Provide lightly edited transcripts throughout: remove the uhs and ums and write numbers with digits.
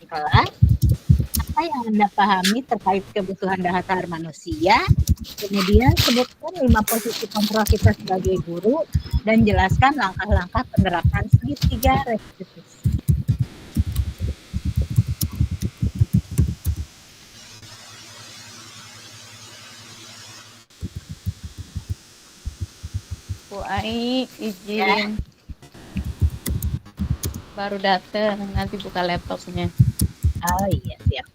kelas, apa yang Anda pahami terkait kebutuhan dasar manusia? Kemudian sebutkan 5 posisi kontrol kita sebagai guru dan jelaskan langkah-langkah penerapan segitiga restitusi. Bu Ai Ya. izin baru datang, nanti buka laptopnya. Oh iya, siap.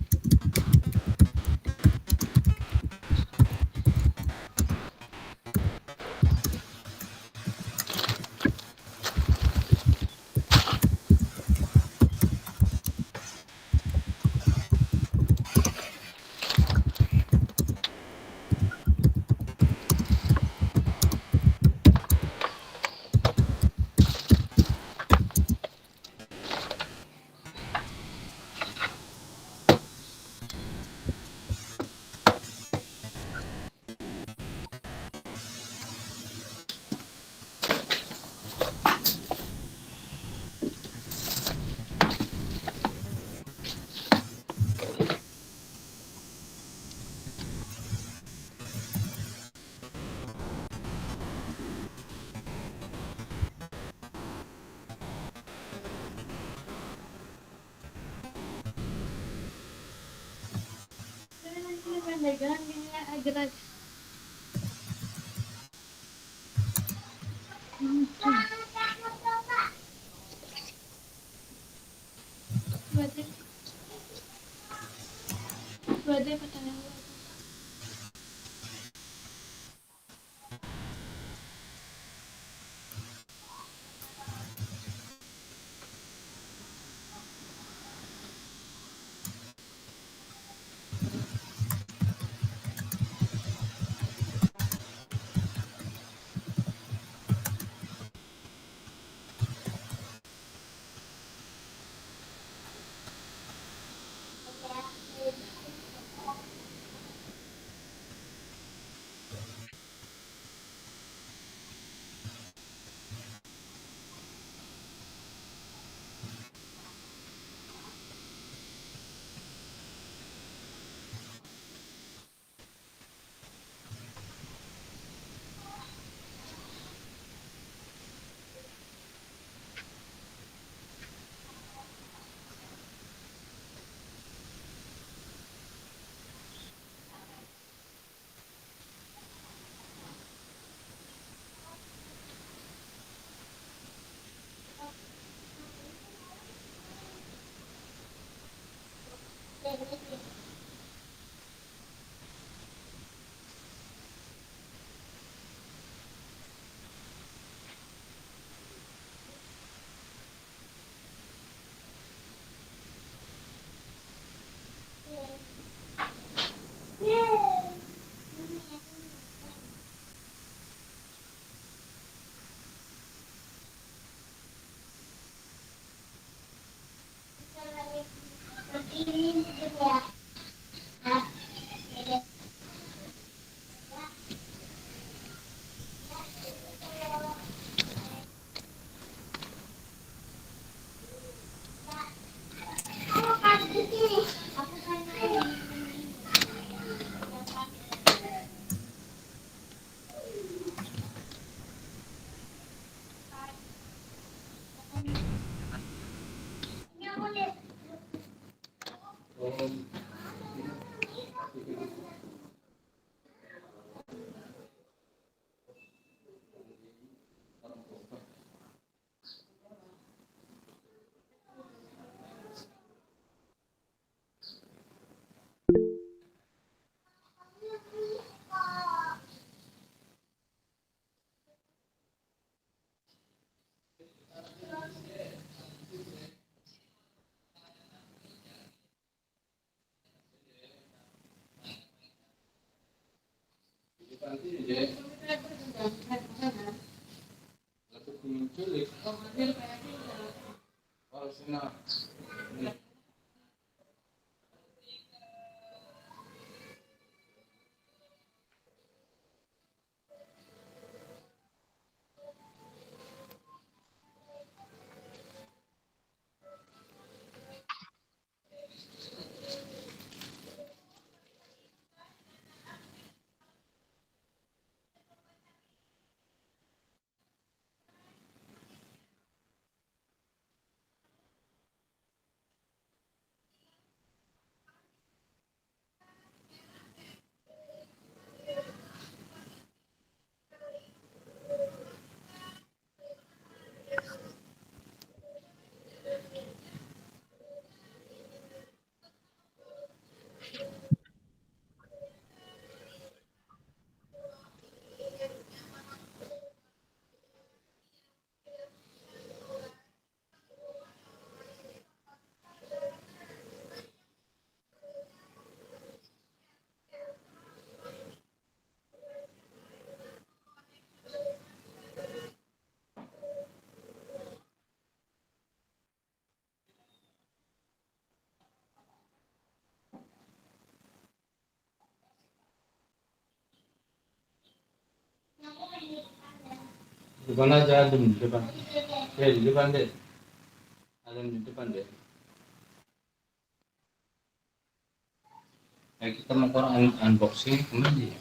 Depan aja, adem di depan. Di depan deh. Adem di depan deh. Kita mau unboxing kemana ya?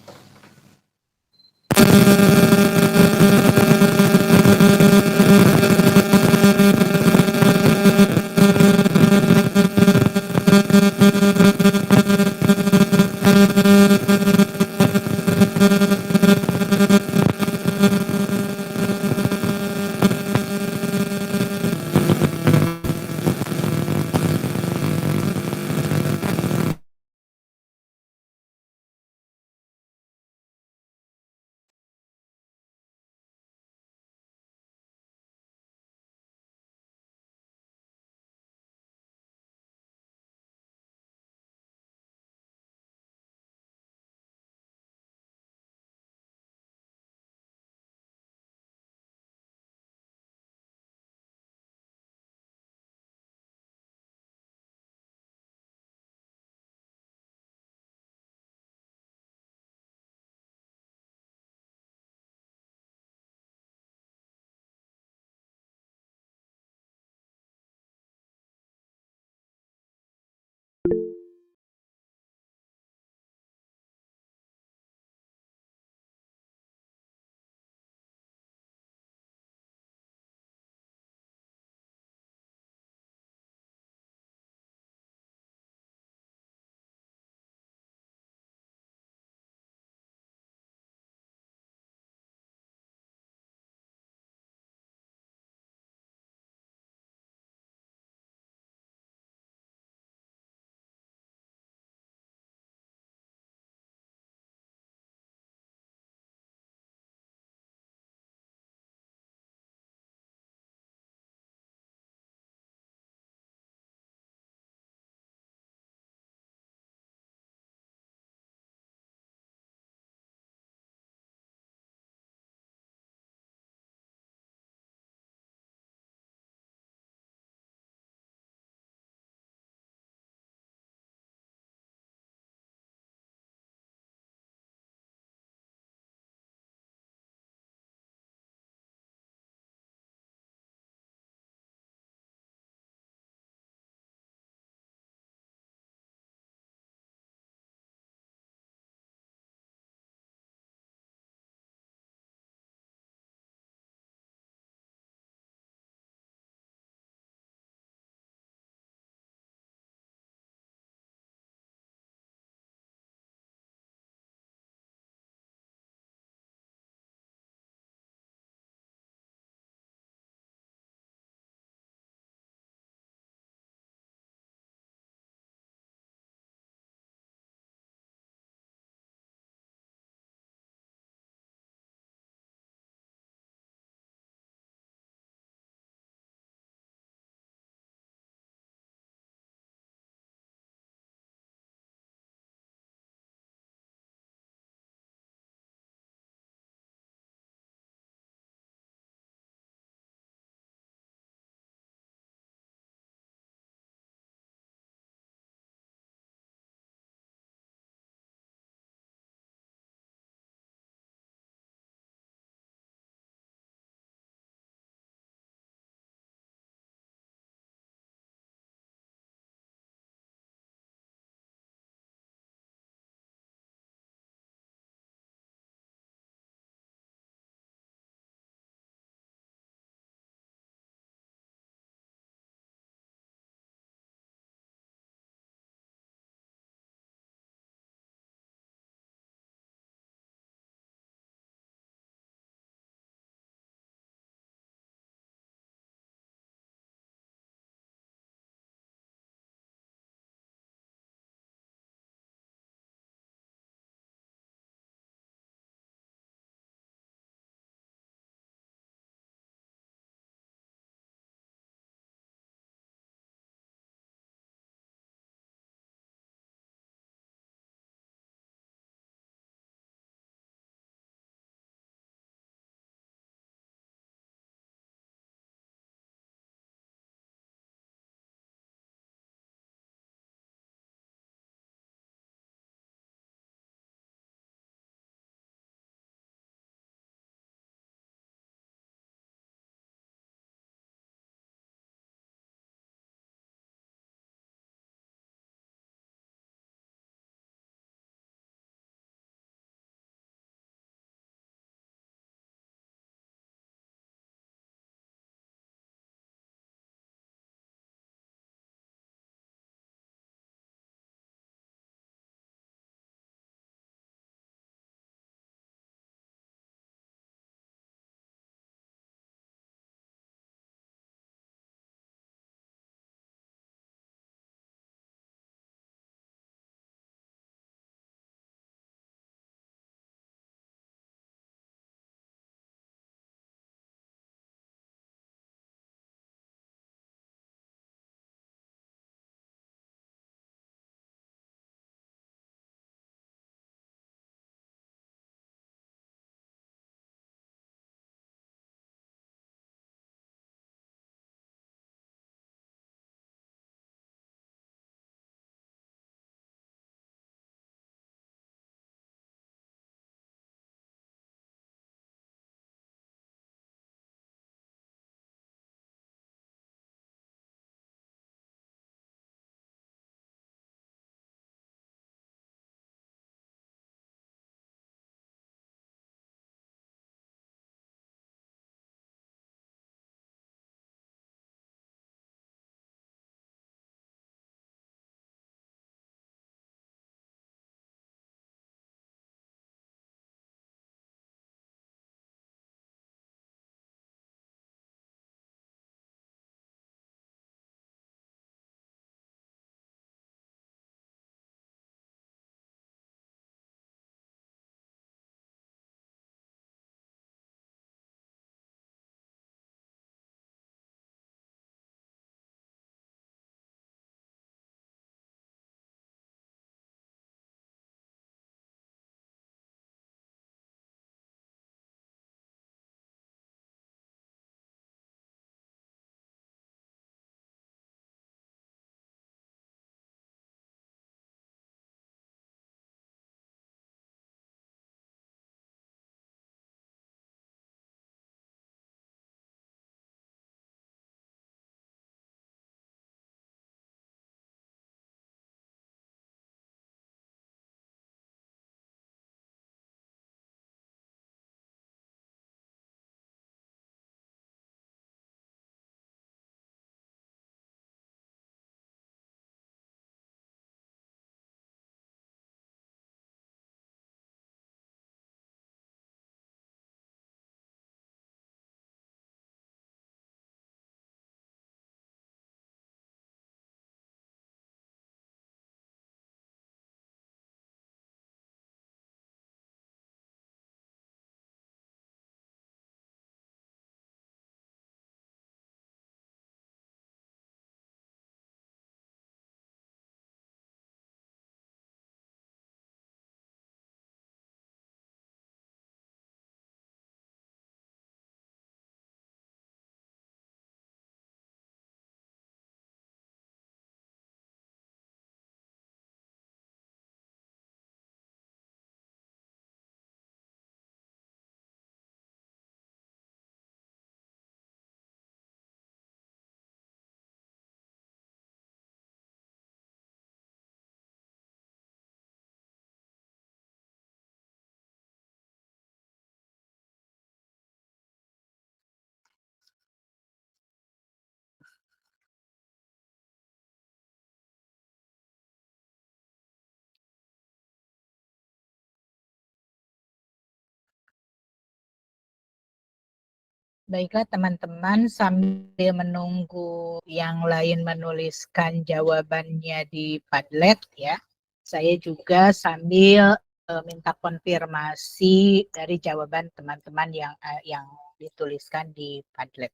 Baiklah teman-teman, sambil menunggu yang lain menuliskan jawabannya di Padlet ya, saya juga sambil minta konfirmasi dari jawaban teman-teman yang dituliskan di Padlet.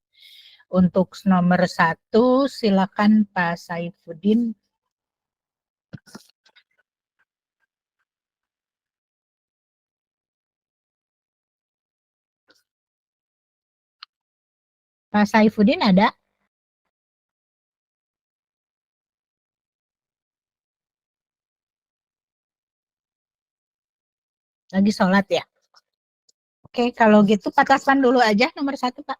Untuk nomor 1, silakan Pak Saifuddin. Pak Saifuddin ada? Lagi sholat ya? Oke, kalau gitu Pak Tasman dulu aja nomor 1, Pak.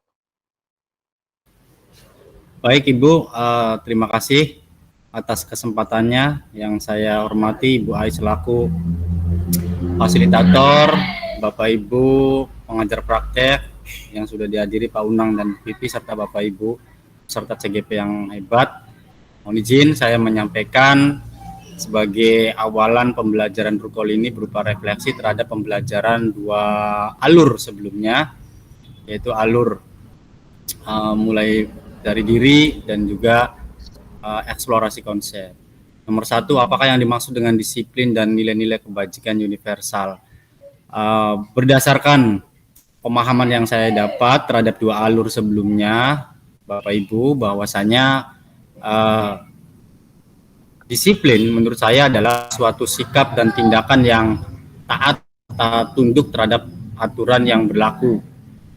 Baik Ibu, terima kasih atas kesempatannya. Yang saya hormati Ibu Ai selaku fasilitator, Bapak Ibu pengajar praktek yang sudah dihadiri Pak Unang dan Pipi serta Bapak Ibu serta CGP yang hebat. Mohon izin saya menyampaikan sebagai awalan pembelajaran Brukol ini berupa refleksi terhadap pembelajaran 2 alur sebelumnya, yaitu alur mulai dari diri dan juga eksplorasi konsep. Nomor 1, apakah yang dimaksud dengan disiplin dan nilai-nilai kebajikan universal? Berdasarkan pemahaman yang saya dapat terhadap 2 alur sebelumnya, Bapak Ibu, bahwasanya disiplin menurut saya adalah suatu sikap dan tindakan yang taat tunduk terhadap aturan yang berlaku.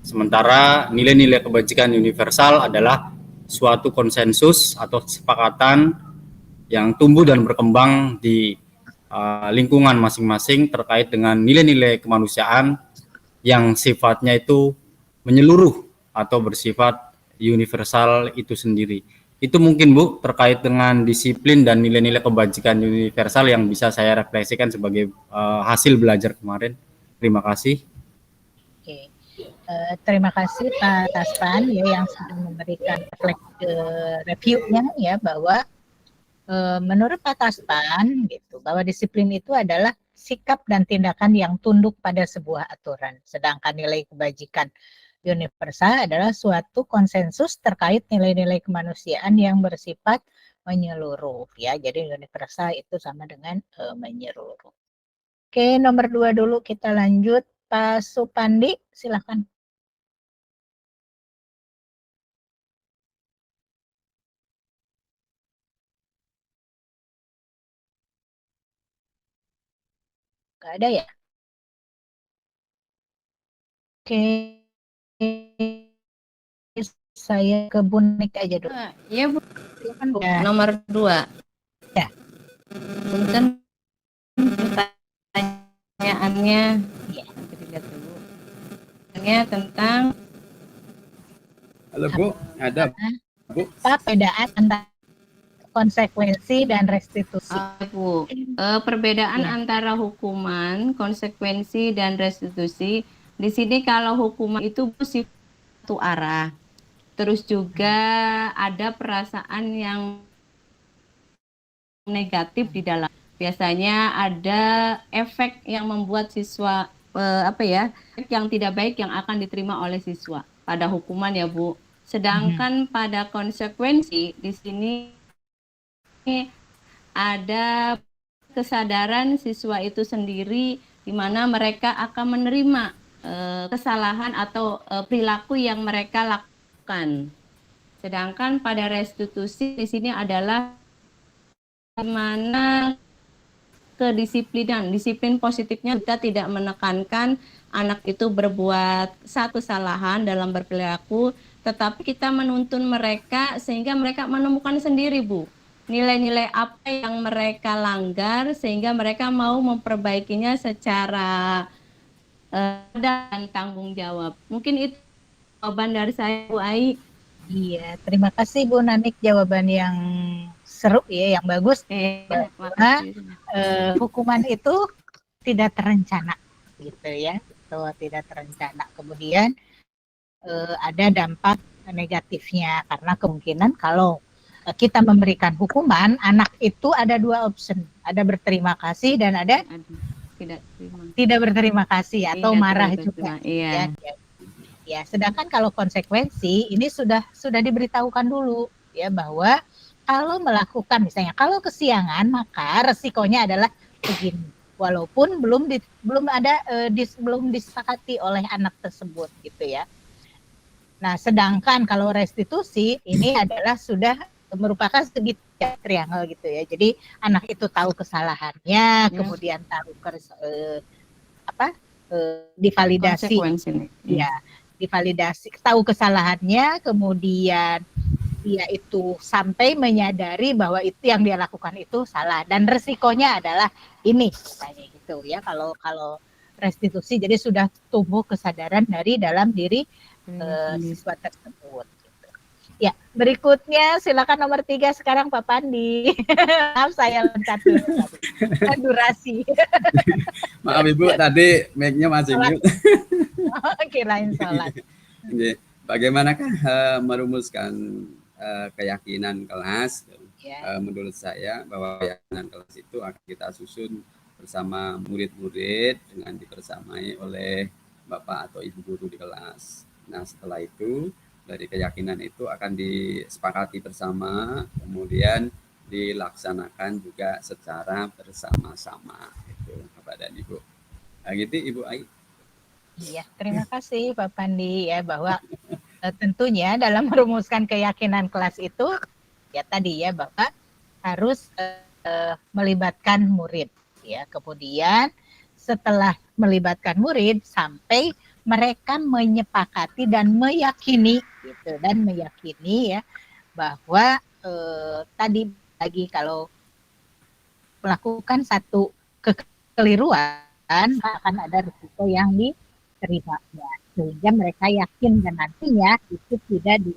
Sementara nilai-nilai kebajikan universal adalah suatu konsensus atau kesepakatan yang tumbuh dan berkembang di lingkungan masing-masing terkait dengan nilai-nilai kemanusiaan yang sifatnya itu menyeluruh atau bersifat universal itu sendiri. Itu mungkin Bu terkait dengan disiplin dan nilai-nilai kebajikan universal yang bisa saya refleksikan sebagai hasil belajar kemarin. Terima kasih. Oke. Terima kasih Pak Taspan ya yang sudah memberikan reviewnya ya bahwa menurut Pak Taspan gitu bahwa disiplin itu adalah sikap dan tindakan yang tunduk pada sebuah aturan, sedangkan nilai kebajikan universal adalah suatu konsensus terkait nilai-nilai kemanusiaan yang bersifat menyeluruh ya. Jadi universal itu sama dengan menyeluruh. Oke, nomor 2 dulu kita lanjut. Pak Supandi, silakan. Gak ada ya? Oke. Saya ke Bu Nik aja dulu. Iya Bu, Silakan Bu. nomor 2. Ya. Punten pertanyaannya, ya, dilihat dulu. Pertanyaannya tentang Halo Bu, ada Bu. apa perbedaan antara konsekuensi dan restitusi? Bu, perbedaan Ya. antara hukuman, konsekuensi dan restitusi. Di sini kalau hukuman itu satu arah. Terus juga ada perasaan yang negatif di dalam. Biasanya ada efek yang membuat siswa yang tidak baik yang akan diterima oleh siswa pada hukuman ya Bu. Sedangkan pada konsekuensi di sini ada kesadaran siswa itu sendiri di mana mereka akan menerima kesalahan atau perilaku yang mereka lakukan. Sedangkan pada restitusi di sini adalah di mana kedisiplinan, disiplin positifnya kita tidak menekankan anak itu berbuat satu kesalahan dalam berperilaku, tetapi kita menuntun mereka sehingga mereka menemukan sendiri Bu nilai-nilai apa yang mereka langgar sehingga mereka mau memperbaikinya secara dan tanggung jawab. Mungkin itu jawaban dari saya Bu Ai. Iya, terima kasih Bu Nanik, jawaban yang seru ya, yang bagus. Hukuman itu tidak terencana, gitu ya, tidak terencana. Kemudian ada dampak negatifnya karena kemungkinan kalau kita memberikan hukuman, anak itu ada 2 option, ada berterima kasih dan ada tidak berterima kasih atau marah juga. Iya. Ya. Ya, sedangkan kalau konsekuensi ini sudah diberitahukan dulu ya bahwa kalau melakukan misalnya kalau kesiangan maka resikonya adalah begini. Walaupun belum disepakati oleh anak tersebut gitu ya. Nah, sedangkan kalau restitusi ini adalah sudah merupakan segitiga triangle gitu ya. Jadi anak itu tahu kesalahannya, kemudian tahu divalidasi, ya, divalidasi, tahu kesalahannya, kemudian dia itu sampai menyadari bahwa itu yang dia lakukan itu salah dan resikonya adalah ini misalnya gitu ya. Kalau restitusi jadi sudah tumbuh kesadaran dari dalam diri siswa tersebut. Gitu. Ya, berikutnya silakan nomor 3 sekarang Pak Pandi. Maaf saya loncat dulu. Durasi. Maaf Ibu, tadi mic-nya masih mute. Kirain salat. Bagaimanakah merumuskan keyakinan kelas? Menurut saya bahwa keyakinan kelas itu akan kita susun bersama murid-murid dengan dibersamai oleh Bapak atau Ibu guru di kelas. Nah, setelah itu dari keyakinan itu akan disepakati bersama, kemudian dilaksanakan juga secara bersama-sama. Itu Bapak dan Ibu. Nah, gitu Ibu Ai. Iya, terima kasih Pak Pandi ya bahwa tentunya dalam merumuskan keyakinan kelas itu ya tadi ya Bapak harus melibatkan murid ya. Kemudian setelah melibatkan murid sampai mereka menyepakati dan meyakini gitu ya bahwa tadi lagi kalau melakukan satu kekeliruan akan ada risiko yang diterima ya. Sehingga mereka yakin dan nantinya itu tidak di.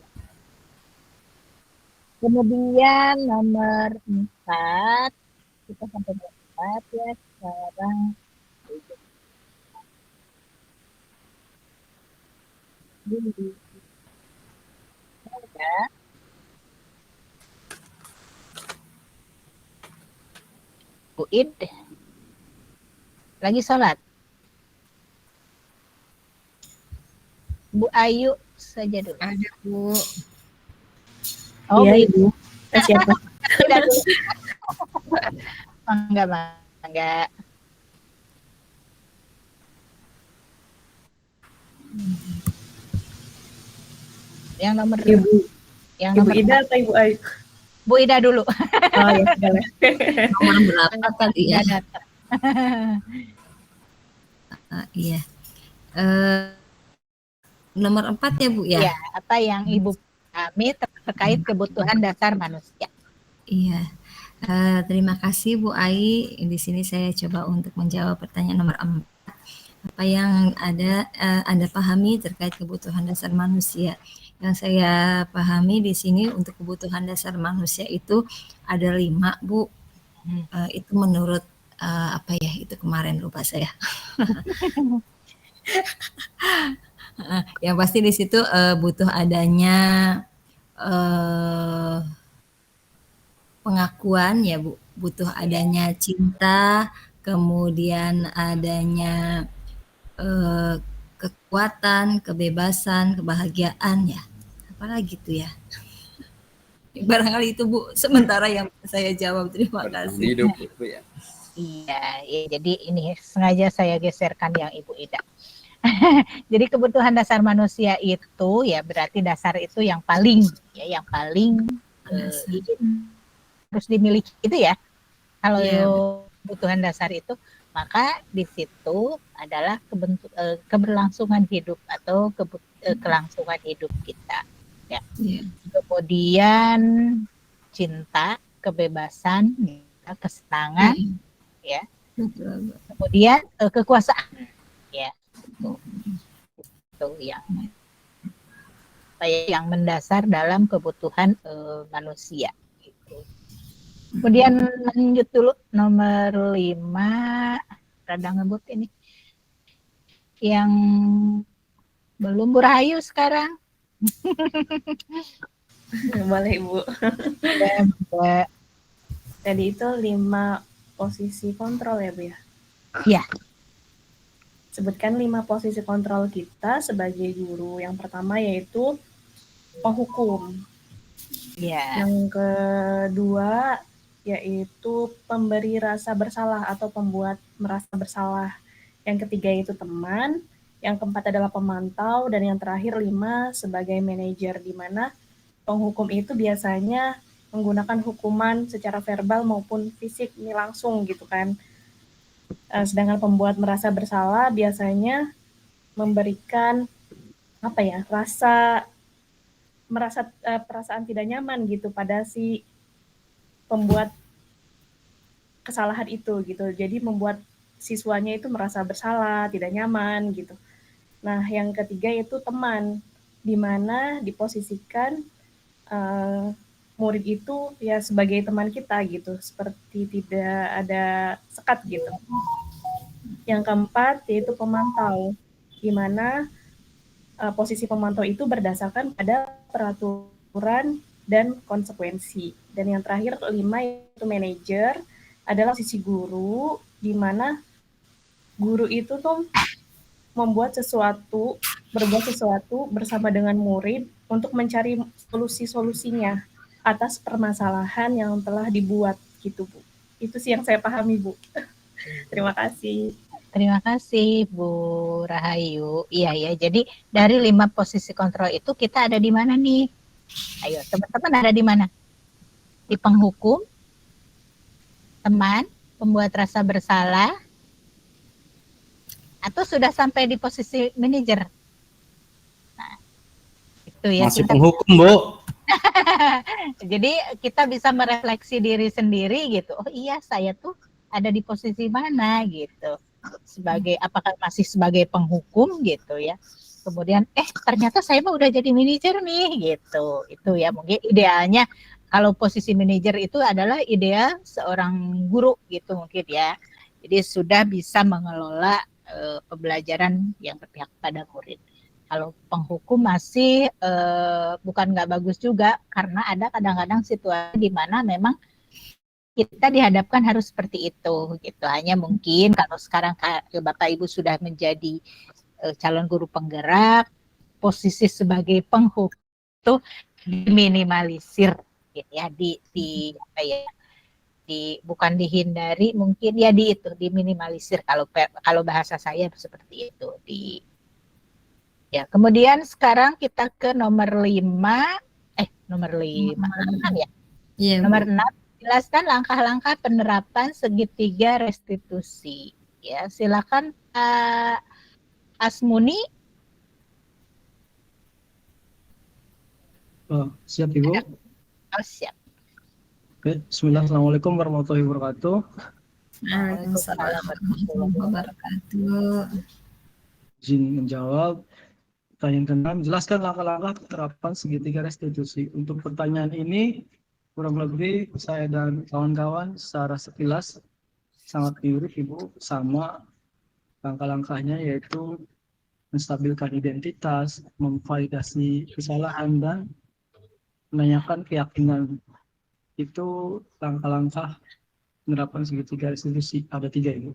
Kemudian nomor 4 kita sampai nomor 4 ya sekarang. Bu Id lagi sholat. Bu Ayu saja dulu. Ada Bu. Oh, iya Ibu. Siapa? Tidak dulu. Enggak. Yang nomor Ibu. Yang Ibu nomor Ida atau Ibu Ayu? Bu Ida dulu. Oh ya, boleh. Nomor berapa tadi ya? Iya. Nomor 4 ya Bu ya? Ya, apa yang Ibu pahami terkait kebutuhan dasar manusia. Iya. Terima kasih Bu Ai. Di sini saya coba untuk menjawab pertanyaan nomor 4. Apa yang Anda pahami terkait kebutuhan dasar manusia? Yang saya pahami di sini untuk kebutuhan dasar manusia itu ada 5 Bu. Itu menurut apa ya? Itu kemarin lupa saya. Yang pasti di situ butuh adanya pengakuan ya Bu, butuh adanya cinta, kemudian adanya kekuatan, kebebasan, kebahagiaan ya, apalagi itu ya. Barangkali itu Bu, sementara yang saya jawab. Terima kasih. Hidup Bu ya. Iya, jadi ini sengaja saya geserkan yang Ibu Ida. Jadi kebutuhan dasar manusia itu ya berarti dasar itu yang paling harus dimiliki itu ya. Kalau kebutuhan dasar itu maka di situ adalah keberlangsungan hidup atau kelangsungan hidup kita. Ya. Kemudian cinta, kebebasan, kesenangan, ya. Kemudian kekuasaan, ya. Itu yang mendasar dalam kebutuhan manusia. Kemudian lanjut dulu nomor 5, rada ngebut ini. Yang belum Bu Rahayu sekarang. Boleh Ibu. Ya, Tadi itu 5 posisi kontrol ya Bu ya? iya. sebutkan 5 posisi kontrol kita sebagai guru. Yang pertama yaitu penghukum. Ya. Yang kedua yaitu pemberi rasa bersalah atau pembuat merasa bersalah. Yang ketiga itu teman. Yang keempat adalah pemantau. Dan yang terakhir 5 sebagai manajer, di mana penghukum itu biasanya menggunakan hukuman secara verbal maupun fisik, ini langsung gitu kan. Sedangkan pembuat merasa bersalah biasanya memberikan perasaan tidak nyaman gitu pada si pembuat kesalahan itu gitu. Jadi membuat siswanya itu merasa bersalah, tidak nyaman gitu. Nah, yang ketiga itu teman, di mana diposisikan murid itu ya sebagai teman kita gitu, seperti tidak ada sekat gitu. Yang keempat yaitu pemantau, di mana posisi pemantau itu berdasarkan pada peraturan dan konsekuensi. Dan yang terakhir 5 yaitu manajer, adalah sisi guru, di mana guru itu tuh berbuat sesuatu bersama dengan murid untuk mencari solusi-solusinya atas permasalahan yang telah dibuat gitu, Bu. Itu sih yang saya pahami, Bu. Terima kasih. Terima kasih Bu Rahayu. Iya ya, jadi dari 5 posisi kontrol itu kita ada di mana nih? Ayo teman-teman, ada di mana? Di penghukum, teman, pembuat rasa bersalah, atau sudah sampai di posisi manajer? Nah, itu ya. Masih penghukum, Bu. Jadi kita bisa merefleksi diri sendiri gitu. Oh iya, saya tuh ada di posisi mana gitu. Apakah masih sebagai penghukum gitu ya. Kemudian ternyata saya mah udah jadi manajer nih gitu. Itu ya mungkin idealnya kalau posisi manajer itu adalah ideal seorang guru gitu mungkin ya. Jadi sudah bisa mengelola pembelajaran yang berpihak pada murid. Kalau penghukum masih bukan nggak bagus juga, karena ada kadang-kadang situasi di mana memang kita dihadapkan harus seperti itu gitu. Hanya mungkin kalau sekarang Bapak Ibu sudah menjadi calon guru penggerak, posisi sebagai penghukum itu diminimalisir gitu ya, bukan dihindari, mungkin ya diminimalisir kalau bahasa saya seperti itu. Ya, kemudian sekarang kita ke nomor 6 ya. Iya, Nomor 6, jelaskan langkah-langkah penerapan segitiga restitusi. Ya, silakan Pak Asmuni. Siap Ibu. Siap. Oke, Bismillah, Assalamualaikum warahmatullahi wabarakatuh. Waalaikumsalam warahmatullahi wabarakatuh. Izin menjawab. Pertanyaan ke-6, jelaskan langkah-langkah penerapan segitiga restitusi. Untuk pertanyaan ini, kurang lebih saya dan kawan-kawan secara sekilas sangat mirip Ibu, sama langkah-langkahnya, yaitu menstabilkan identitas, memvalidasi kesalahan, dan menanyakan keyakinan. Itu langkah-langkah penerapan segitiga restitusi. Ada 3 Ibu.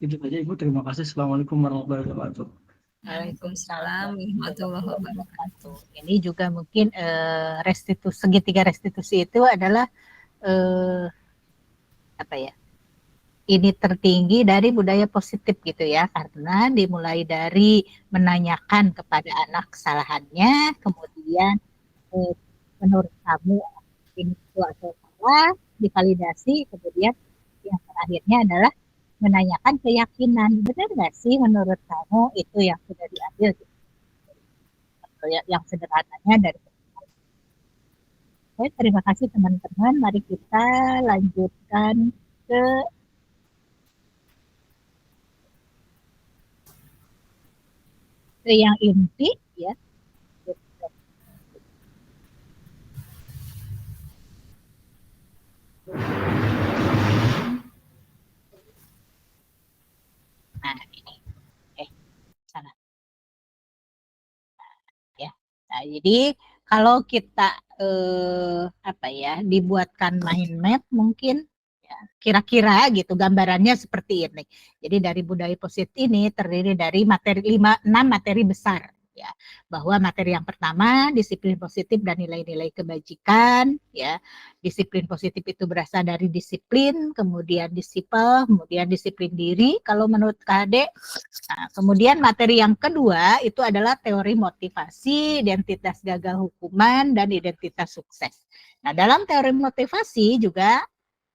Itu saja Ibu, terima kasih. Assalamualaikum warahmatullahi wabarakatuh. Waalaikumsalam warahmatullahi wabarakatuh. Ini juga mungkin segitiga restitusi itu adalah ini tertinggi dari budaya positif gitu ya, karena dimulai dari menanyakan kepada anak kesalahannya, kemudian menurut kamu ini atau salah, divalidasi, kemudian yang terakhirnya adalah menanyakan keyakinan, benar nggak sih menurut kamu itu yang sudah diambil gitu. Yang sederhananya dari. Oke, terima kasih teman-teman. Mari kita lanjutkan ke yang inti ya. Nah, ini. Sana. Ya. Nah, jadi kalau kita dibuatkan mind map mungkin Ya, kira-kira gitu gambarannya seperti ini. Jadi dari budaya positif ini terdiri dari materi 6 materi besar ya. Bahwa materi yang pertama disiplin positif dan nilai-nilai kebajikan ya. Disiplin positif itu berasal dari disiplin, kemudian disipel, kemudian disiplin diri kalau menurut KD. Nah, kemudian materi yang kedua itu adalah teori motivasi, identitas gagal hukuman dan identitas sukses. Nah, dalam teori motivasi juga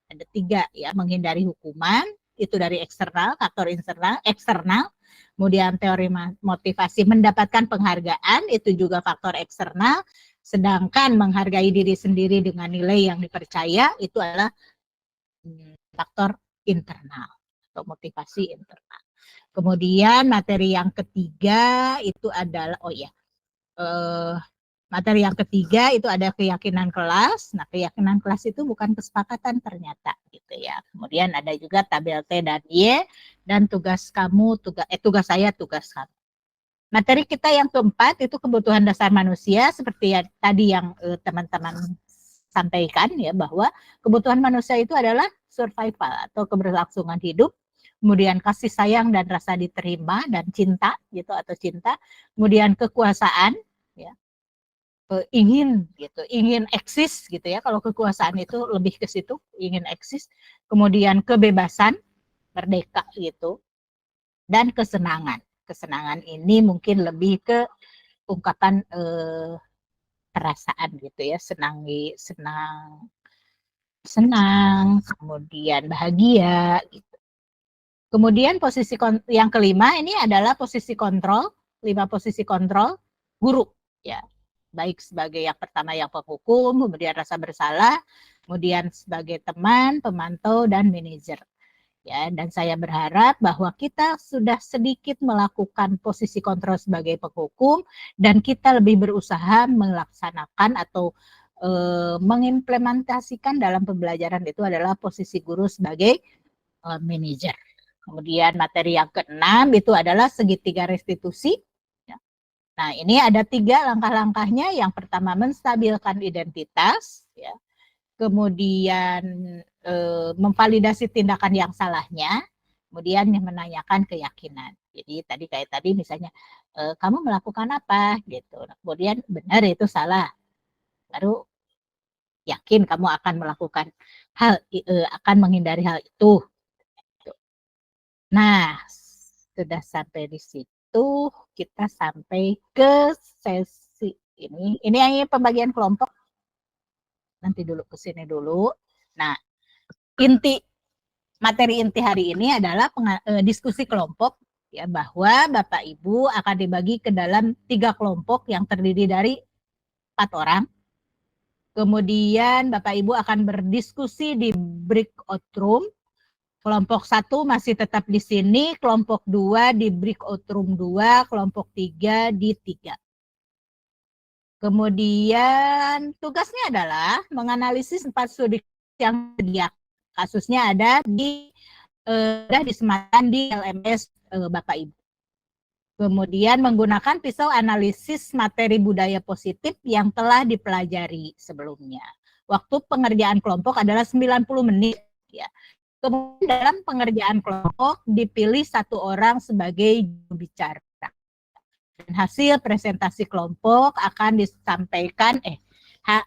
ada 3 ya, menghindari hukuman, itu dari eksternal, faktor eksternal. Kemudian teori motivasi mendapatkan penghargaan, itu juga faktor eksternal. Sedangkan menghargai diri sendiri dengan nilai yang dipercaya, itu adalah faktor internal atau motivasi internal. Kemudian materi yang ketiga itu adalah, materi yang ketiga itu ada keyakinan kelas. Nah, keyakinan kelas itu bukan kesepakatan ternyata gitu ya. Kemudian ada juga tabel T dan Y dan tugas kamu, tugas saya, tugas kamu. Materi kita yang keempat itu kebutuhan dasar manusia seperti yang tadi yang teman-teman sampaikan ya, bahwa kebutuhan manusia itu adalah survival atau keberlangsungan hidup. Kemudian kasih sayang dan rasa diterima dan cinta gitu atau cinta. Kemudian kekuasaan ya. Ingin gitu, ingin eksis gitu ya. Kalau kekuasaan itu lebih ke situ, ingin eksis. Kemudian kebebasan, merdeka gitu. Dan kesenangan. Kesenangan ini mungkin lebih ke ungkapan perasaan gitu ya, senang, kemudian bahagia gitu. Kemudian posisi yang kelima ini adalah posisi kontrol, 5 posisi kontrol guru ya. Baik sebagai yang pertama yang penghukum, kemudian rasa bersalah, kemudian sebagai teman, pemantau, dan manajer. Ya, dan saya berharap bahwa kita sudah sedikit melakukan posisi kontrol sebagai penghukum dan kita lebih berusaha melaksanakan atau mengimplementasikan dalam pembelajaran itu adalah posisi guru sebagai manajer. Kemudian materi yang keenam itu adalah segitiga restitusi. Nah, ini ada 3 langkah-langkahnya. Yang pertama menstabilkan identitas, ya. Kemudian memvalidasi tindakan yang salahnya, kemudian menanyakan keyakinan. Jadi kayak tadi misalnya, kamu melakukan apa gitu. Kemudian benar itu salah. Baru yakin kamu akan melakukan akan menghindari hal itu. Nah, sudah sampai di situ. Kita sampai ke sesi ini. Ini pembagian kelompok. Nanti dulu ke sini dulu. Nah, materi inti hari ini adalah diskusi kelompok ya, bahwa Bapak Ibu akan dibagi ke dalam 3 kelompok yang terdiri dari 4 orang. Kemudian Bapak Ibu akan berdiskusi di breakout room. Kelompok 1 masih tetap di sini, kelompok 2 di breakout room 2, kelompok 3 di 3. Kemudian tugasnya adalah menganalisis 4 studi yang sedia. Kasusnya ada disematkan di LMS Bapak Ibu. Kemudian menggunakan pisau analisis materi budaya positif yang telah dipelajari sebelumnya. Waktu pengerjaan kelompok adalah 90 menit ya. Kemudian dalam pengerjaan kelompok dipilih 1 orang sebagai juru bicara. Dan hasil presentasi kelompok akan disampaikan,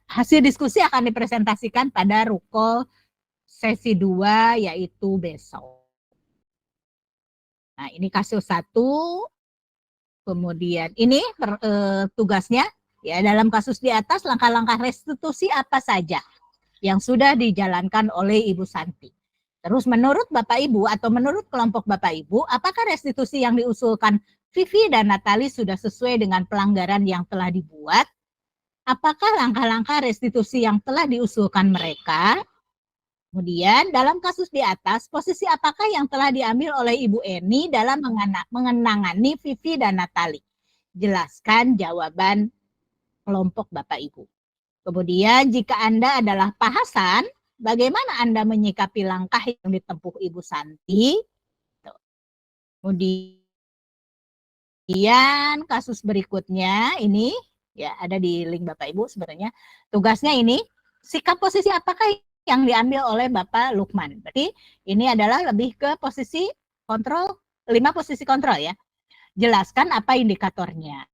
hasil diskusi akan dipresentasikan pada rukol sesi 2 yaitu besok. Nah, ini kasus 1. Kemudian ini tugasnya ya, dalam kasus di atas langkah-langkah restitusi apa saja yang sudah dijalankan oleh Ibu Santi. Terus menurut Bapak Ibu atau menurut kelompok Bapak Ibu, apakah restitusi yang diusulkan Vivi dan Natali sudah sesuai dengan pelanggaran yang telah dibuat? Apakah langkah-langkah restitusi yang telah diusulkan mereka? Kemudian dalam kasus di atas, posisi apakah yang telah diambil oleh Ibu Eni dalam mengenangani Vivi dan Natali? Jelaskan jawaban kelompok Bapak Ibu. Kemudian jika Anda adalah Pak Hasan, bagaimana Anda menyikapi langkah yang ditempuh Ibu Santi? Kemudian kasus berikutnya ini ya ada di link Bapak Ibu sebenarnya. Tugasnya ini, sikap posisi apakah yang diambil oleh Bapak Lukman. Berarti ini adalah lebih ke posisi kontrol, 5 posisi kontrol ya. Jelaskan apa indikatornya.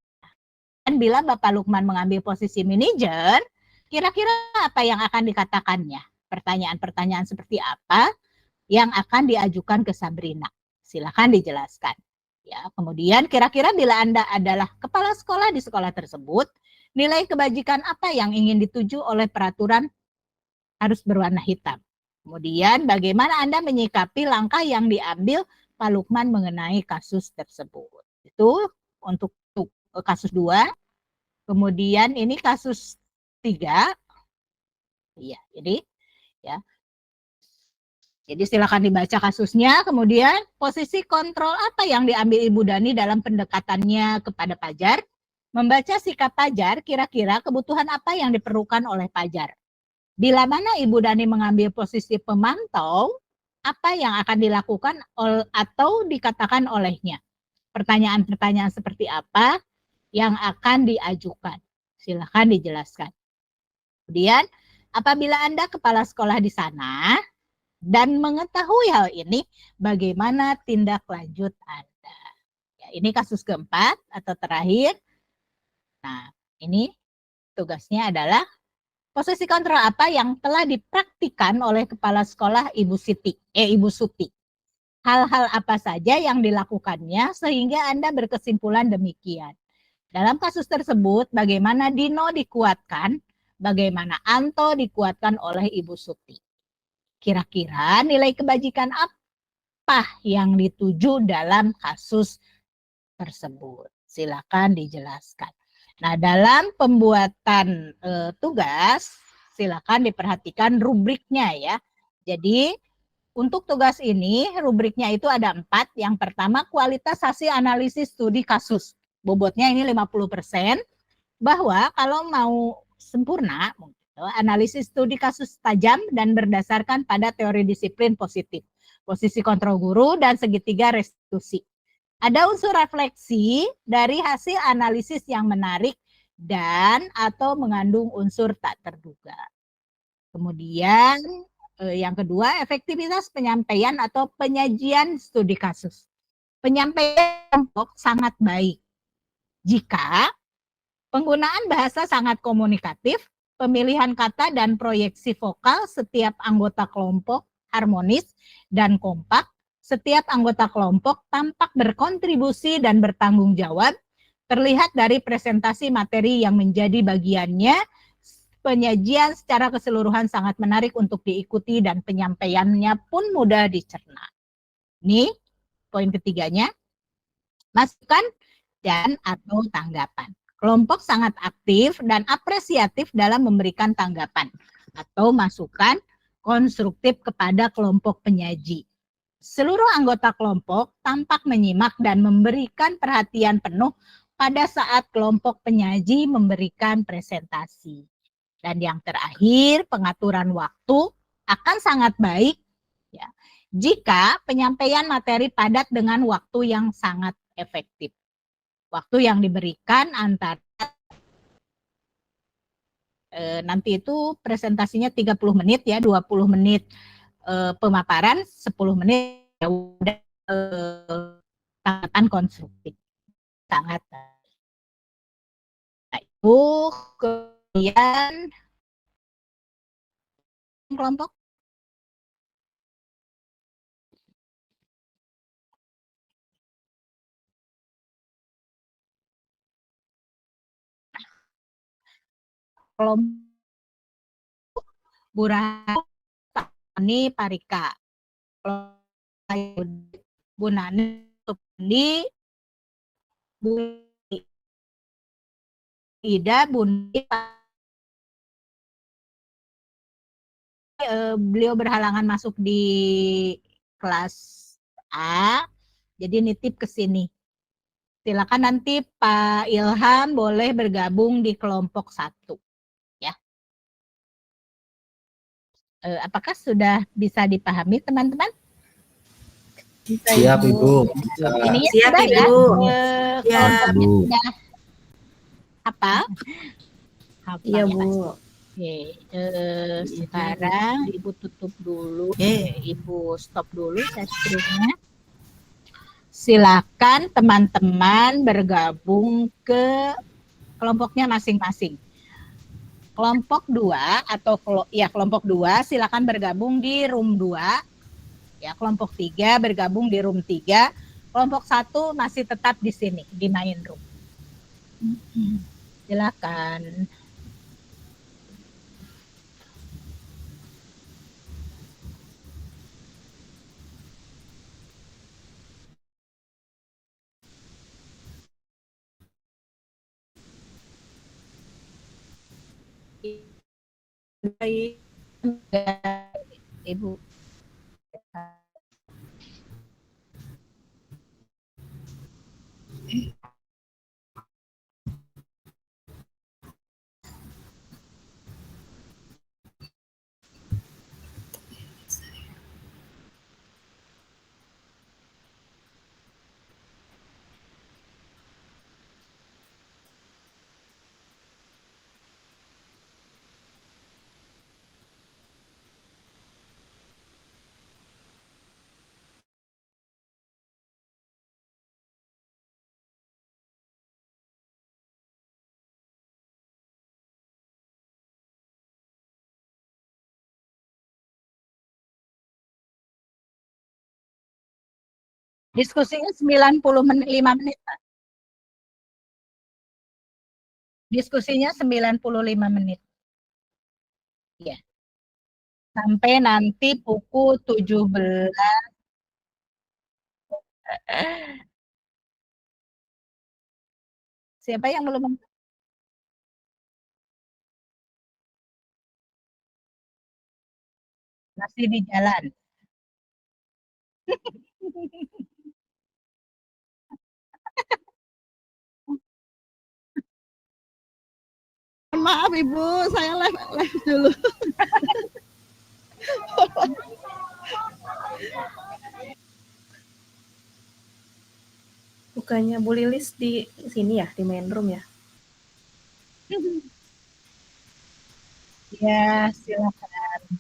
Dan bila Bapak Lukman mengambil posisi manajer, kira-kira apa yang akan dikatakannya? Pertanyaan-pertanyaan seperti apa yang akan diajukan ke Sabrina? Silakan dijelaskan. Ya, kemudian kira-kira bila Anda adalah kepala sekolah di sekolah tersebut, nilai kebajikan apa yang ingin dituju oleh peraturan harus berwarna hitam. Kemudian bagaimana Anda menyikapi langkah yang diambil Pak Lukman mengenai kasus tersebut. Itu untuk kasus 2. Kemudian ini kasus 3. Iya, jadi ya. Jadi silakan dibaca kasusnya. Kemudian posisi kontrol apa yang diambil Ibu Dani dalam pendekatannya kepada Pajar? Membaca sikap Pajar, kira-kira kebutuhan apa yang diperlukan oleh Pajar? Bila mana Ibu Dani mengambil posisi pemantau, apa yang akan dilakukan atau dikatakan olehnya? Pertanyaan-pertanyaan seperti apa yang akan diajukan? Silakan dijelaskan. Kemudian, apabila Anda kepala sekolah di sana dan mengetahui hal ini, bagaimana tindak lanjut Anda? Ya, ini kasus keempat atau terakhir. Nah, ini tugasnya adalah posisi kontrol apa yang telah dipraktikkan oleh kepala sekolah Ibu Suti. Hal-hal apa saja yang dilakukannya sehingga Anda berkesimpulan demikian. Dalam kasus tersebut, bagaimana Dino dikuatkan, bagaimana Anto dikuatkan oleh Ibu Suti. Kira-kira nilai kebajikan apa yang dituju dalam kasus tersebut? Silakan dijelaskan. Nah, dalam pembuatan tugas, silakan diperhatikan rubriknya ya. Jadi, untuk tugas ini, rubriknya itu ada 4. Yang pertama, kualitas hasil analisis studi kasus. Bobotnya ini 50%. Bahwa kalau mau sempurna, analisis studi kasus tajam dan berdasarkan pada teori disiplin positif, posisi kontrol guru, dan segitiga restitusi. Ada unsur refleksi dari hasil analisis yang menarik dan atau mengandung unsur tak terduga. Kemudian yang kedua, efektivitas penyampaian atau penyajian studi kasus. Penyampaian kelompok sangat baik jika penggunaan bahasa sangat komunikatif, pemilihan kata dan proyeksi vokal setiap anggota kelompok harmonis dan kompak, setiap anggota kelompok tampak berkontribusi dan bertanggung jawab, terlihat dari presentasi materi yang menjadi bagiannya, penyajian secara keseluruhan sangat menarik untuk diikuti dan penyampaiannya pun mudah dicerna. Ini poin ketiganya, masukan dan atau tanggapan. Kelompok sangat aktif dan apresiatif dalam memberikan tanggapan atau masukan konstruktif kepada kelompok penyaji. Seluruh anggota kelompok tampak menyimak dan memberikan perhatian penuh pada saat kelompok penyaji memberikan presentasi. Dan yang terakhir, pengaturan waktu akan sangat baik ya, jika penyampaian materi padat dengan waktu yang sangat efektif. Waktu yang diberikan antara nanti itu presentasinya 30 menit ya, 20 menit pemaparan, 10 menit ya udah tanggapan konstruktif. Sangat nah, itu kemudian kelompok Burani Parika, Bunani Supandi, Ida Bundi. Beliau berhalangan masuk di kelas A, jadi nitip ke sini. Silakan nanti Pak Ilham boleh bergabung di kelompok 1. Ya. Apakah sudah bisa dipahami teman-teman? Siap Ibu. Ini Siap sudah Ibu. Ya. Kelompoknya sudah apa? Iya Bu. Oke, sekarang Ibu tutup dulu, Ibu stop dulu share screen-nya. Silakan teman-teman bergabung ke kelompoknya masing-masing. Kelompok 2 atau kelompok 2 silakan bergabung di room 2. Ya, kelompok 3 bergabung di room 3. Kelompok 1 masih tetap di sini di main room. Silakan. Baik, Ibu. Diskusinya 95 menit, Pak. Diskusinya 95 menit. Ya. Sampai nanti pukul 17. Siapa yang belum? Masih di jalan. Maaf Ibu, saya live dulu. Bukannya Bu Lilis di sini ya, di main room ya? Ya, silakan.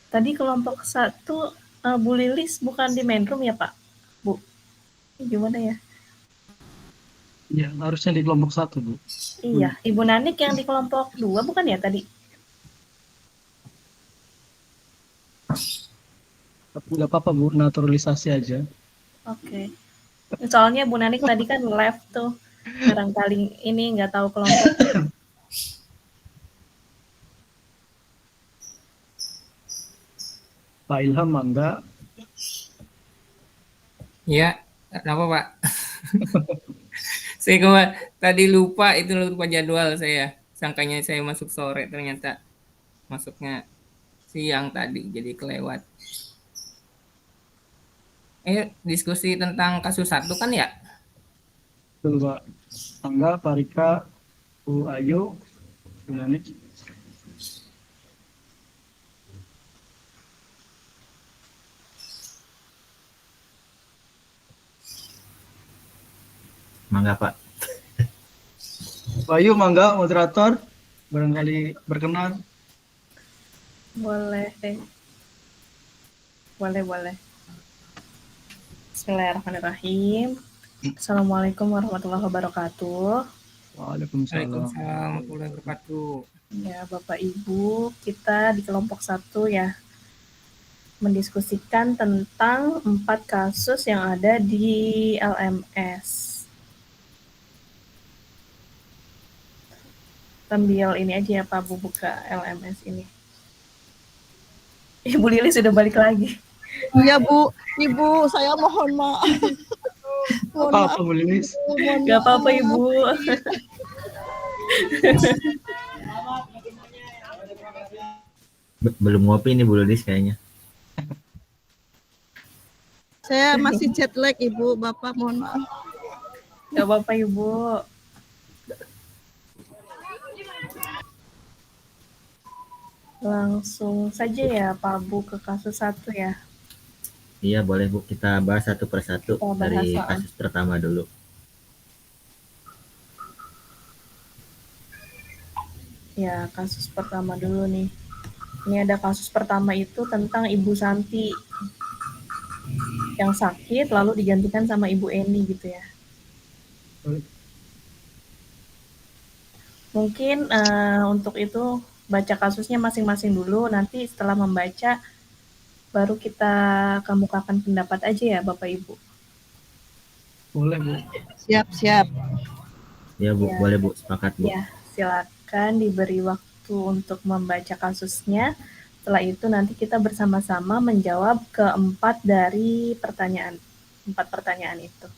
Tadi kelompok 1 Bu Lilis bukan di main room ya Pak? Bu, gimana ya? Ya, harusnya di kelompok 1, Bu. Iya, Ibu Nanik yang di kelompok 2 bukan ya tadi? Tapi nggak apa-apa, Bu, naturalisasi aja. Oke. Soalnya Bu Nanik tadi kan live tuh. Barangkali ini nggak tahu kelompok. Pak Ilham, mangga. Ya, kenapa Pak? Saya tadi lupa jadwal saya. Sangkanya saya masuk sore, ternyata masuknya siang tadi, jadi kelewat. Diskusi tentang kasus 1 kan ya? Betul, Pak. Mangga, Pak Rika, Bu Ayu, Bu Nanik. Mangga Pak. Pak Ayu, mangga, moderator. Barangkali berkenan. Boleh deh. Boleh. Bismillahirrahmanirrahim. Assalamualaikum warahmatullahi wabarakatuh. Waalaikumsalam. Warahmatullahi wabarakatuh. Ya, Bapak Ibu, kita di kelompok 1 ya, mendiskusikan tentang 4 kasus yang ada di LMS. Sambil ini aja ya Pak Bu, buka LMS ini. Ibu Lili sudah balik lagi. Iya Bu, Ibu, saya mohon maaf. Apa Bu Lilis? Gak apa-apa Ibu. Belum ngopi nih Bu Lilis kayaknya. Saya masih jet lag Ibu, Bapak mohon maaf. Gak apa-apa Ibu. Langsung saja ya Pak Bu ke kasus 1 ya. Iya boleh Bu, kita bahas satu persatu Kita bahas dari soal kasus pertama dulu. ya kasus pertama dulu nih. Ini ada kasus pertama itu tentang Ibu Santi yang sakit lalu digantikan sama Ibu Eni gitu ya. Mungkin untuk itu baca kasusnya masing-masing dulu, nanti setelah membaca baru kita kemukakan pendapat aja ya Bapak Ibu. Boleh, Bu. Siap. Ya Bu, Ya. boleh Bu, sepakat Bu. Ya, silakan diberi waktu untuk membaca kasusnya. Setelah itu nanti kita bersama-sama menjawab keempat dari empat pertanyaan itu.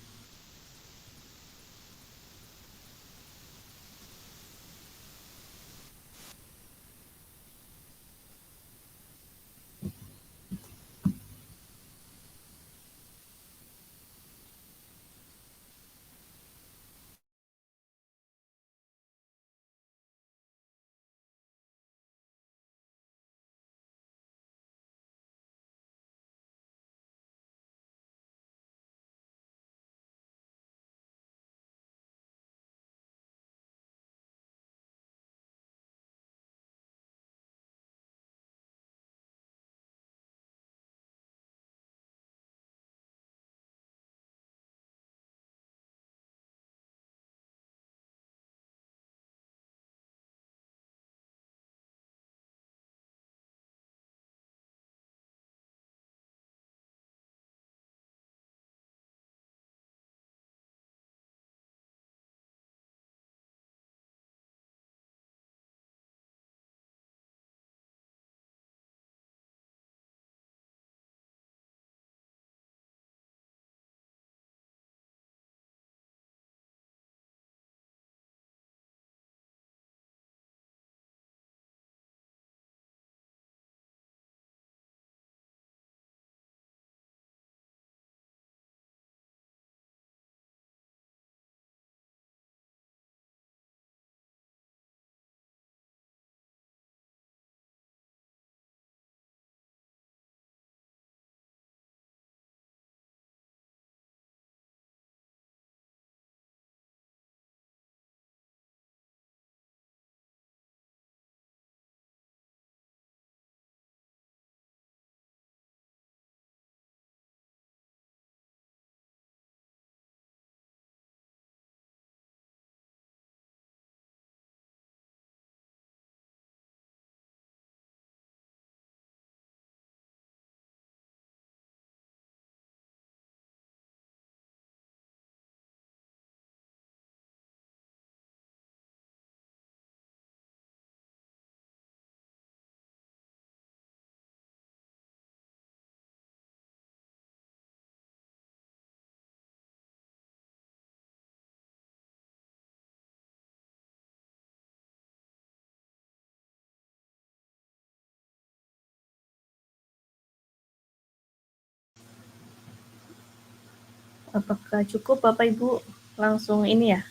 Apakah cukup Bapak Ibu? Langsung ini ya.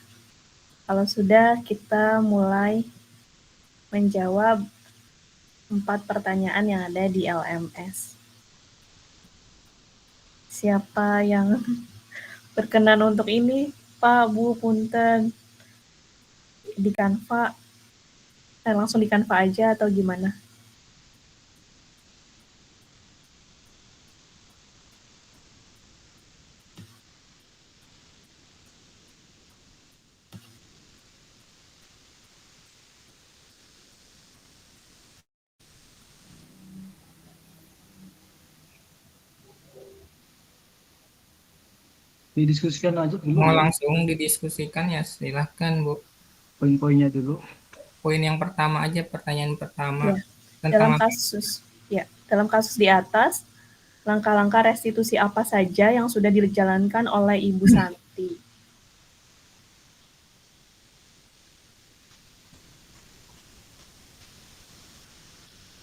Kalau sudah kita mulai menjawab 4 pertanyaan yang ada di LMS. Siapa yang berkenan untuk ini? Pak, Bu, Punten. Di Canva. Langsung di Canva aja atau gimana? Didiskusikan aja dulu. Mau ya. langsung didiskusikan ya silahkan Bu. Poin-poinnya dulu. Poin yang pertama aja, pertanyaan pertama. Ya, dalam kasus di atas, langkah-langkah restitusi apa saja yang sudah dijalankan oleh Ibu Santi?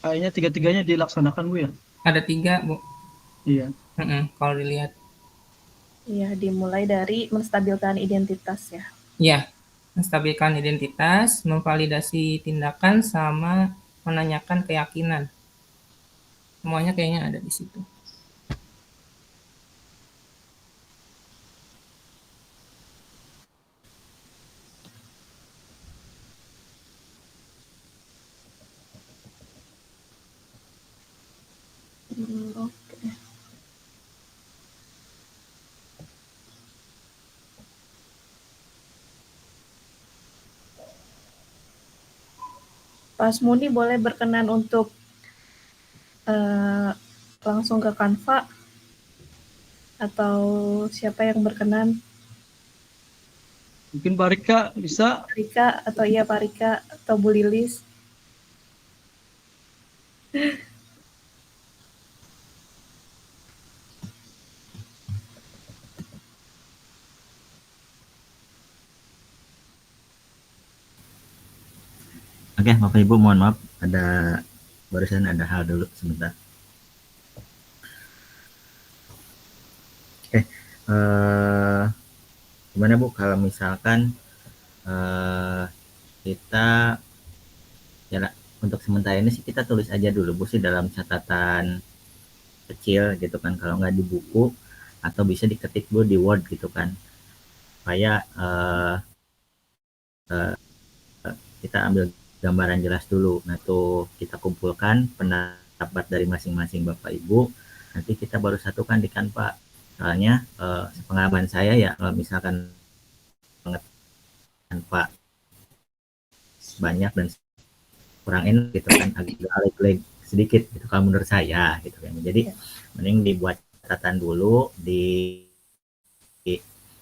Kayaknya tiga-tiganya dilaksanakan, Bu ya? Ada 3 Bu. Iya. Kalau dilihat. Iya, dimulai dari menstabilkan identitas ya. Iya, menstabilkan identitas, memvalidasi tindakan, sama menanyakan keyakinan. Semuanya kayaknya ada di situ. Oke. Pak Muni boleh berkenan untuk langsung ke Canva atau siapa yang berkenan? Mungkin Pak Rika bisa. Pak Rika atau iya Pak Rika atau Bu Lilis? Oke, Bapak Ibu mohon maaf, barusan ada hal dulu sebentar. Oke, gimana Bu kalau misalkan kita ya untuk sementara ini sih kita tulis aja dulu Bu sih dalam catatan kecil gitu kan, kalau nggak di buku atau bisa diketik Bu di Word gitu kan, supaya kita ambil gambaran jelas dulu. Nah tuh kita kumpulkan pendapat dari masing-masing Bapak Ibu, nanti kita baru satukan di Canva. Soalnya pengalaman saya ya kalau misalkan Canva banyak dan kurang enak gitu kan, agak lag sedikit gitu kalau menurut saya gitu kan. Jadi mending dibuat catatan dulu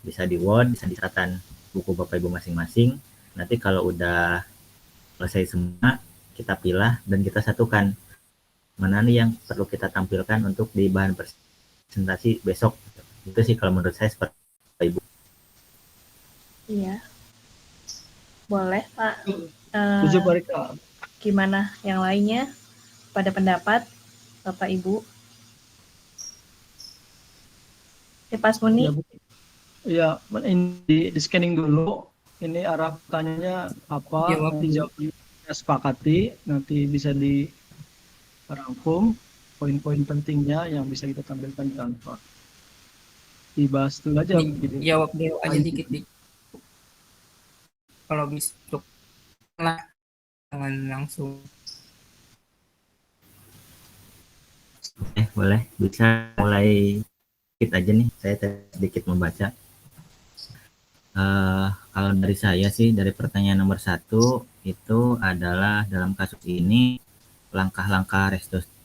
bisa di Word, bisa di catatan buku Bapak Ibu masing-masing. Nanti kalau udah selesai semua, kita pilih dan kita satukan mana nih yang perlu kita tampilkan untuk di bahan presentasi besok. Itu sih kalau menurut saya seperti Ibu. Iya. Boleh Pak. Tujuh Pak Rika. Gimana yang lainnya? Pada pendapat Bapak Ibu? Pak Muni? Ya, ini di scanning dulu. Ini arah pertanyaannya apa, dijawab, sepakati, nanti bisa dirangkum poin-poin pentingnya yang bisa kita tampilkan di Canva. Dibahas dulu aja. Jawab aja dikit-dikit. Kalau bisa lah, jangan langsung. Boleh, bisa mulai sedikit aja nih, saya sedikit membaca. Kalau dari saya sih, dari pertanyaan nomor 1 itu adalah dalam kasus ini langkah-langkah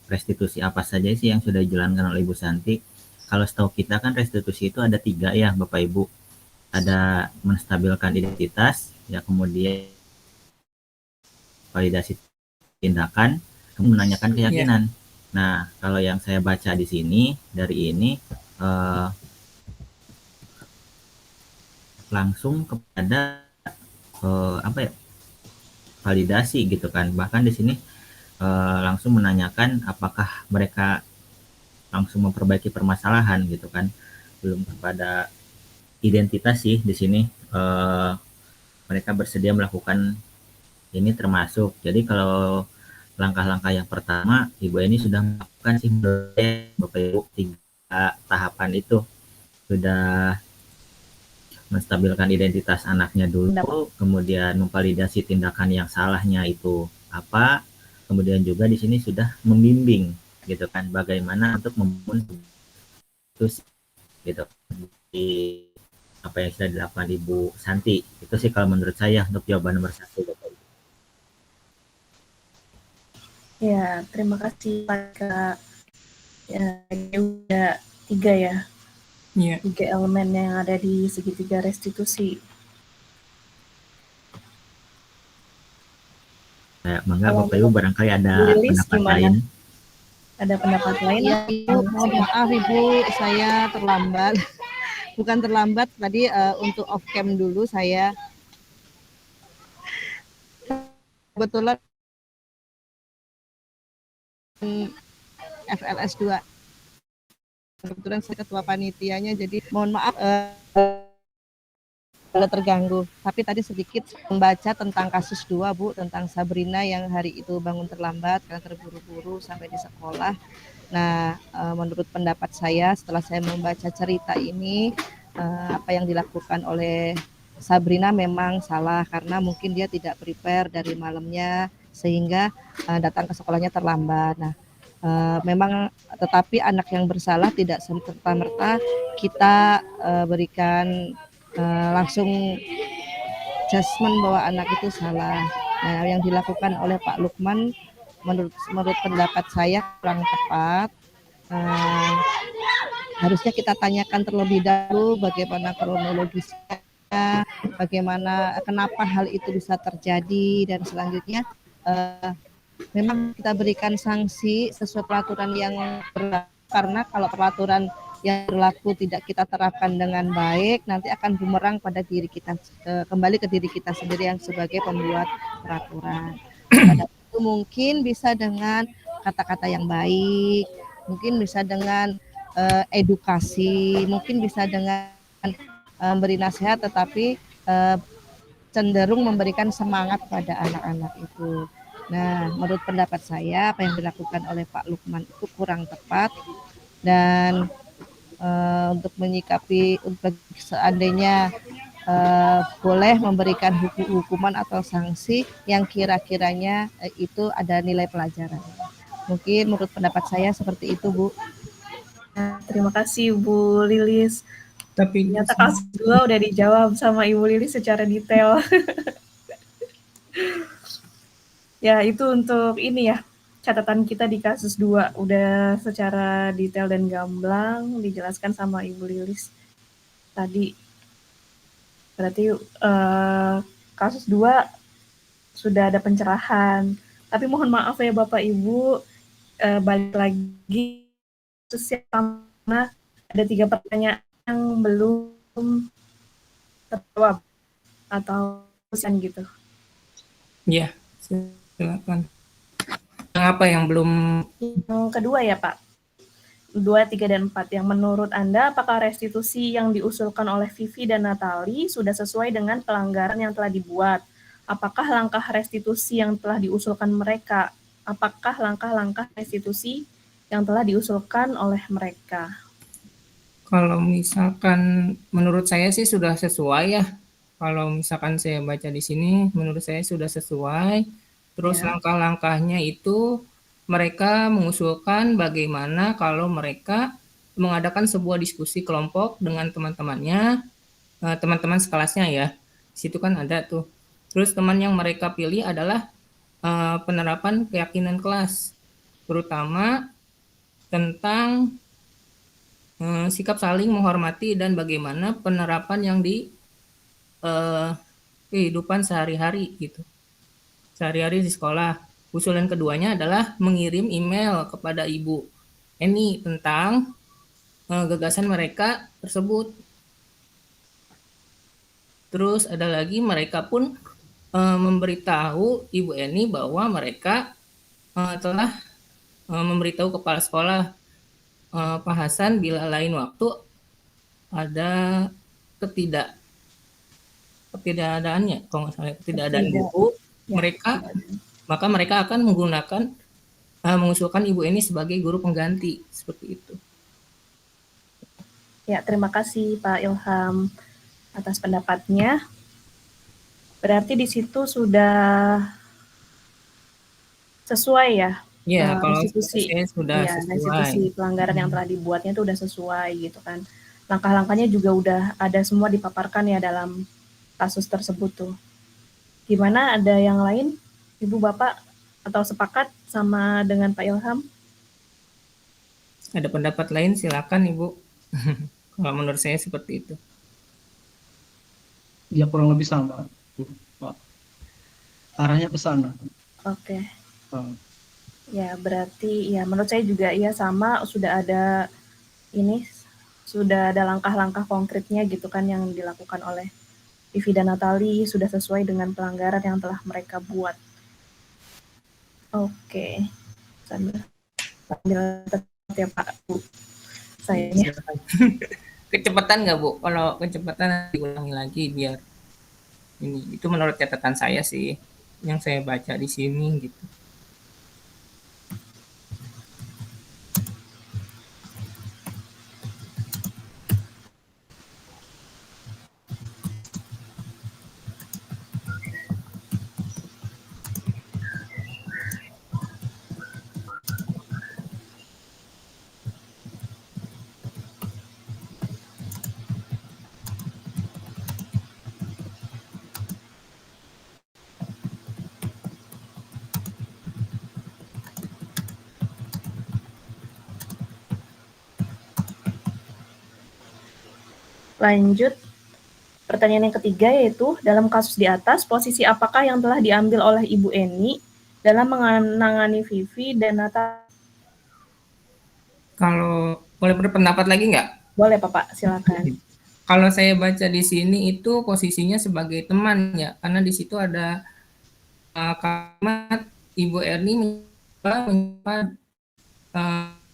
restitusi apa saja sih yang sudah dijalankan oleh Ibu Santi. Kalau setahu kita kan restitusi itu ada 3 ya Bapak Ibu. Ada menstabilkan identitas, ya kemudian validasi tindakan, kemudian menanyakan keyakinan. Nah, kalau yang saya baca di sini dari ini langsung kepada validasi gitu kan. Bahkan di sini langsung menanyakan apakah mereka langsung memperbaiki permasalahan gitu kan. Belum kepada identitas sih di sini mereka bersedia melakukan ini termasuk. Jadi kalau langkah-langkah yang pertama Ibu ini sudah melakukan sih Bapak Ibu 3 tahapan itu. Sudah menstabilkan identitas anaknya dulu, kemudian memvalidasi tindakan yang salahnya itu apa, kemudian juga di sini sudah membimbing gitu kan bagaimana untuk membangun itu gitu di apa yang sudah dilakukan Ibu Santi. Itu sih kalau menurut saya untuk jawaban nomor 1 Bapak Ibu. Ya, terima kasih Pak. Ya, udah 3 ya. 3 elemen yang ada di segitiga restitusi. Mangga Bapak Ibu barangkali ada pendapat lain. Ada pendapat lain? Ya, mohon maaf Ibu, saya terlambat. Bukan terlambat, tadi untuk off cam dulu saya. Kebetulan FLS 2. Kebetulan saya ketua panitianya, jadi mohon maaf kalau terganggu. Tapi tadi sedikit membaca tentang kasus 2 Bu, tentang Sabrina yang hari itu bangun terlambat karena terburu-buru sampai di sekolah. Nah, menurut pendapat saya setelah saya membaca cerita ini, apa yang dilakukan oleh Sabrina memang salah karena mungkin dia tidak prepare dari malamnya sehingga datang ke sekolahnya terlambat. Nah, Memang tetapi anak yang bersalah tidak serta-merta kita berikan langsung judgement bahwa anak itu salah. Nah, yang dilakukan oleh Pak Lukman menurut pendapat saya kurang tepat. Harusnya kita tanyakan terlebih dahulu bagaimana kronologisnya, bagaimana kenapa hal itu bisa terjadi, dan selanjutnya memang kita berikan sanksi sesuai peraturan yang berlaku, karena kalau peraturan yang berlaku tidak kita terapkan dengan baik, nanti akan bumerang pada diri kita, kembali ke diri kita sendiri yang sebagai pembuat peraturan. Pada itu mungkin bisa dengan kata-kata yang baik, mungkin bisa dengan edukasi, mungkin bisa dengan memberi nasihat, tetapi cenderung memberikan semangat pada anak-anak itu. Nah, menurut pendapat saya apa yang dilakukan oleh Pak Lukman itu kurang tepat, dan untuk menyikapi, untuk seandainya boleh memberikan hukuman atau sanksi yang kira-kiranya itu ada nilai pelajaran. Mungkin menurut pendapat saya seperti itu, Bu. Nah, terima kasih Bu Lilis. Tapi ternyata kasus 2 udah dijawab sama Ibu Lilis secara detail. Ya, itu untuk ini ya, catatan kita di kasus 2 udah secara detail dan gamblang dijelaskan sama Ibu Lilis tadi. Berarti kasus 2 sudah ada pencerahan. Tapi mohon maaf ya Bapak Ibu, balik lagi kasus yang sama, ada 3 pertanyaan yang belum terjawab atau pesan gitu. Iya, silakan. Yang apa yang belum? Yang kedua ya Pak, 2, 3, dan 4. Yang menurut Anda, apakah restitusi yang diusulkan oleh Vivi dan Natali sudah sesuai dengan pelanggaran yang telah dibuat? Apakah langkah restitusi yang telah diusulkan mereka? Apakah langkah-langkah restitusi yang telah diusulkan oleh mereka? Kalau misalkan menurut saya sih sudah sesuai ya. Kalau misalkan saya baca di sini, menurut saya sudah sesuai. Terus langkah-langkahnya itu mereka mengusulkan bagaimana kalau mereka mengadakan sebuah diskusi kelompok dengan teman-temannya, teman-teman sekelasnya ya. Di situ kan ada tuh. Terus teman yang mereka pilih adalah penerapan keyakinan kelas, terutama tentang sikap saling menghormati dan bagaimana penerapan yang di kehidupan sehari-hari gitu. Sehari-hari di sekolah. Usulan keduanya adalah mengirim email kepada Ibu Eni tentang gagasan mereka tersebut. Terus ada lagi mereka pun memberitahu Ibu Eni bahwa mereka telah memberitahu kepala sekolah Pak Hasan bila lain waktu ada ketidakadaannya, kalau nggak salah ketidakadaan buku maka mereka akan menggunakan mengusulkan Ibu Eni sebagai guru pengganti, seperti itu. Ya, terima kasih Pak Ilham atas pendapatnya. Berarti di situ sudah sesuai ya? Ya, kalau restitusi sudah sesuai. Restitusi pelanggaran yang telah dibuatnya itu sudah sesuai gitu kan. Langkah-langkahnya juga udah ada semua dipaparkan ya dalam kasus tersebut tuh. Gimana, ada yang lain, Ibu Bapak, atau sepakat sama dengan Pak Ilham? Ada pendapat lain silakan Ibu. Kalau menurut saya seperti itu. Ya kurang lebih sama, Pak. Arahnya ke sana. Oke. Ya berarti ya menurut saya juga ya sama, sudah ada langkah-langkah konkretnya gitu kan yang dilakukan oleh Vivi dan Natali, sudah sesuai dengan pelanggaran yang telah mereka buat. Oke. Sambil ya Pak Bu. Sayangnya. Kecepatan nggak Bu? Kalau kecepatan diulangi lagi biar ini. Itu menurut catatan saya sih yang saya baca di sini gitu. Lanjut, pertanyaan yang ketiga yaitu, dalam kasus di atas, posisi apakah yang telah diambil oleh Ibu Eni dalam menangani Vivi dan Nata? Kalau boleh berpendapat lagi nggak? Boleh Bapak, silakan. Kalau saya baca di sini itu posisinya sebagai teman ya, karena di situ ada kalimat Ibu Erni menyapa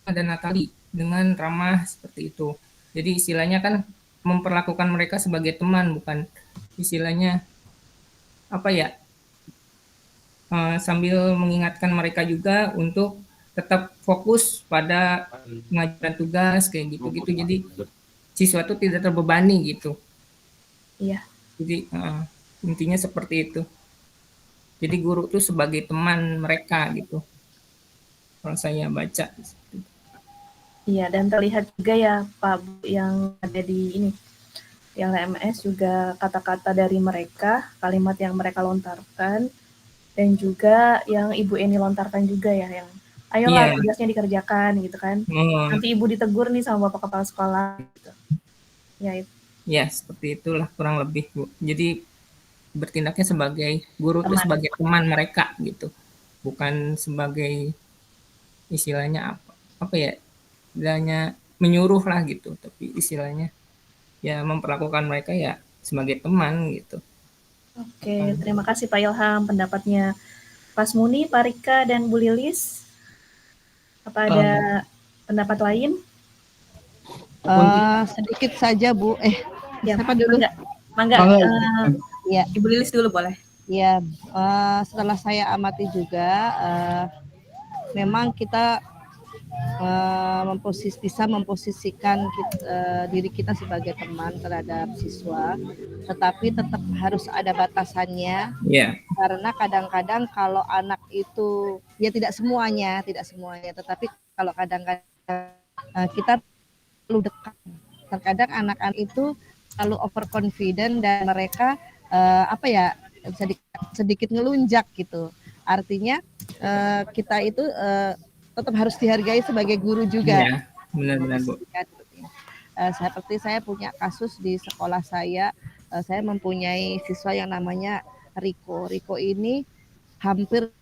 dan Natali dengan ramah seperti itu. Jadi istilahnya kan memperlakukan mereka sebagai teman, bukan istilahnya apa ya, sambil mengingatkan mereka juga untuk tetap fokus pada pengajaran tugas kayak gitu-gitu. Jadi siswa itu tidak terbebani gitu. Iya. Jadi intinya seperti itu. Jadi guru itu sebagai teman mereka gitu. Kalau saya baca. Iya, dan terlihat juga ya Pak Bu yang ada di ini, yang MS juga kata-kata dari mereka, kalimat yang mereka lontarkan, dan juga yang Ibu Eni lontarkan juga ya, yang ayolah tugasnya dikerjakan gitu kan. Nanti Ibu ditegur nih sama Bapak Kepala Sekolah gitu. Ya, itu. Ya, seperti itulah kurang lebih, Bu. Jadi bertindaknya sebagai guru itu sebagai teman mereka gitu. Bukan sebagai istilahnya apa ya? Istilahnya menyuruh lah gitu, tapi istilahnya ya memperlakukan mereka ya sebagai teman gitu. Oke, terima kasih Pak Ilham pendapatnya. Pak Muni, Pak Rika, dan Bu Lilis, apa ada pendapat lain? Sedikit saja Bu. Ya, siapa dulu? Mangga. Ya. Ibu Lilis dulu boleh. Ya, setelah saya amati juga, memang kita bisa memposisikan diri kita sebagai teman terhadap siswa, tetapi tetap harus ada batasannya. Karena kadang-kadang kalau anak itu ya tidak semuanya, tetapi kalau kadang-kadang kita terlalu dekat, terkadang anak-anak itu terlalu overconfident dan mereka sedikit ngelunjak gitu. Artinya kita itu tetap harus dihargai sebagai guru juga. Iya, benar-benar Bu. Seperti saya punya kasus di sekolah saya mempunyai siswa yang namanya Riko. Riko ini hampir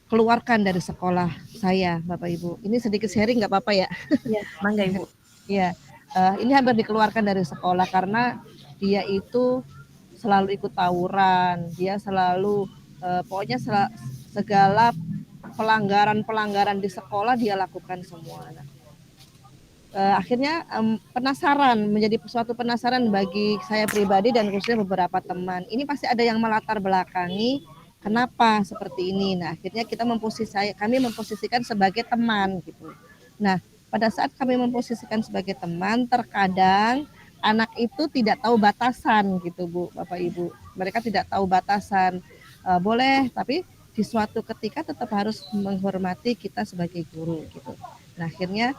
keluarkan dari sekolah saya, Bapak Ibu. Ini sedikit sharing nggak apa-apa ya? Iya, mangga Ibu. Iya, ini hampir dikeluarkan dari sekolah karena dia itu selalu ikut tawuran, dia selalu pokoknya segala pelanggaran di sekolah dia lakukan semua. Akhirnya menjadi suatu penasaran bagi saya pribadi dan khususnya beberapa teman. Ini pasti ada yang melatar belakangi kenapa seperti ini. Nah, akhirnya kami memposisikan sebagai teman gitu. Nah, pada saat kami memposisikan sebagai teman, terkadang anak itu tidak tahu batasan gitu Bu, Bapak Ibu. Mereka tidak tahu batasan. Boleh, tapi di suatu ketika tetap harus menghormati kita sebagai guru gitu. Nah, akhirnya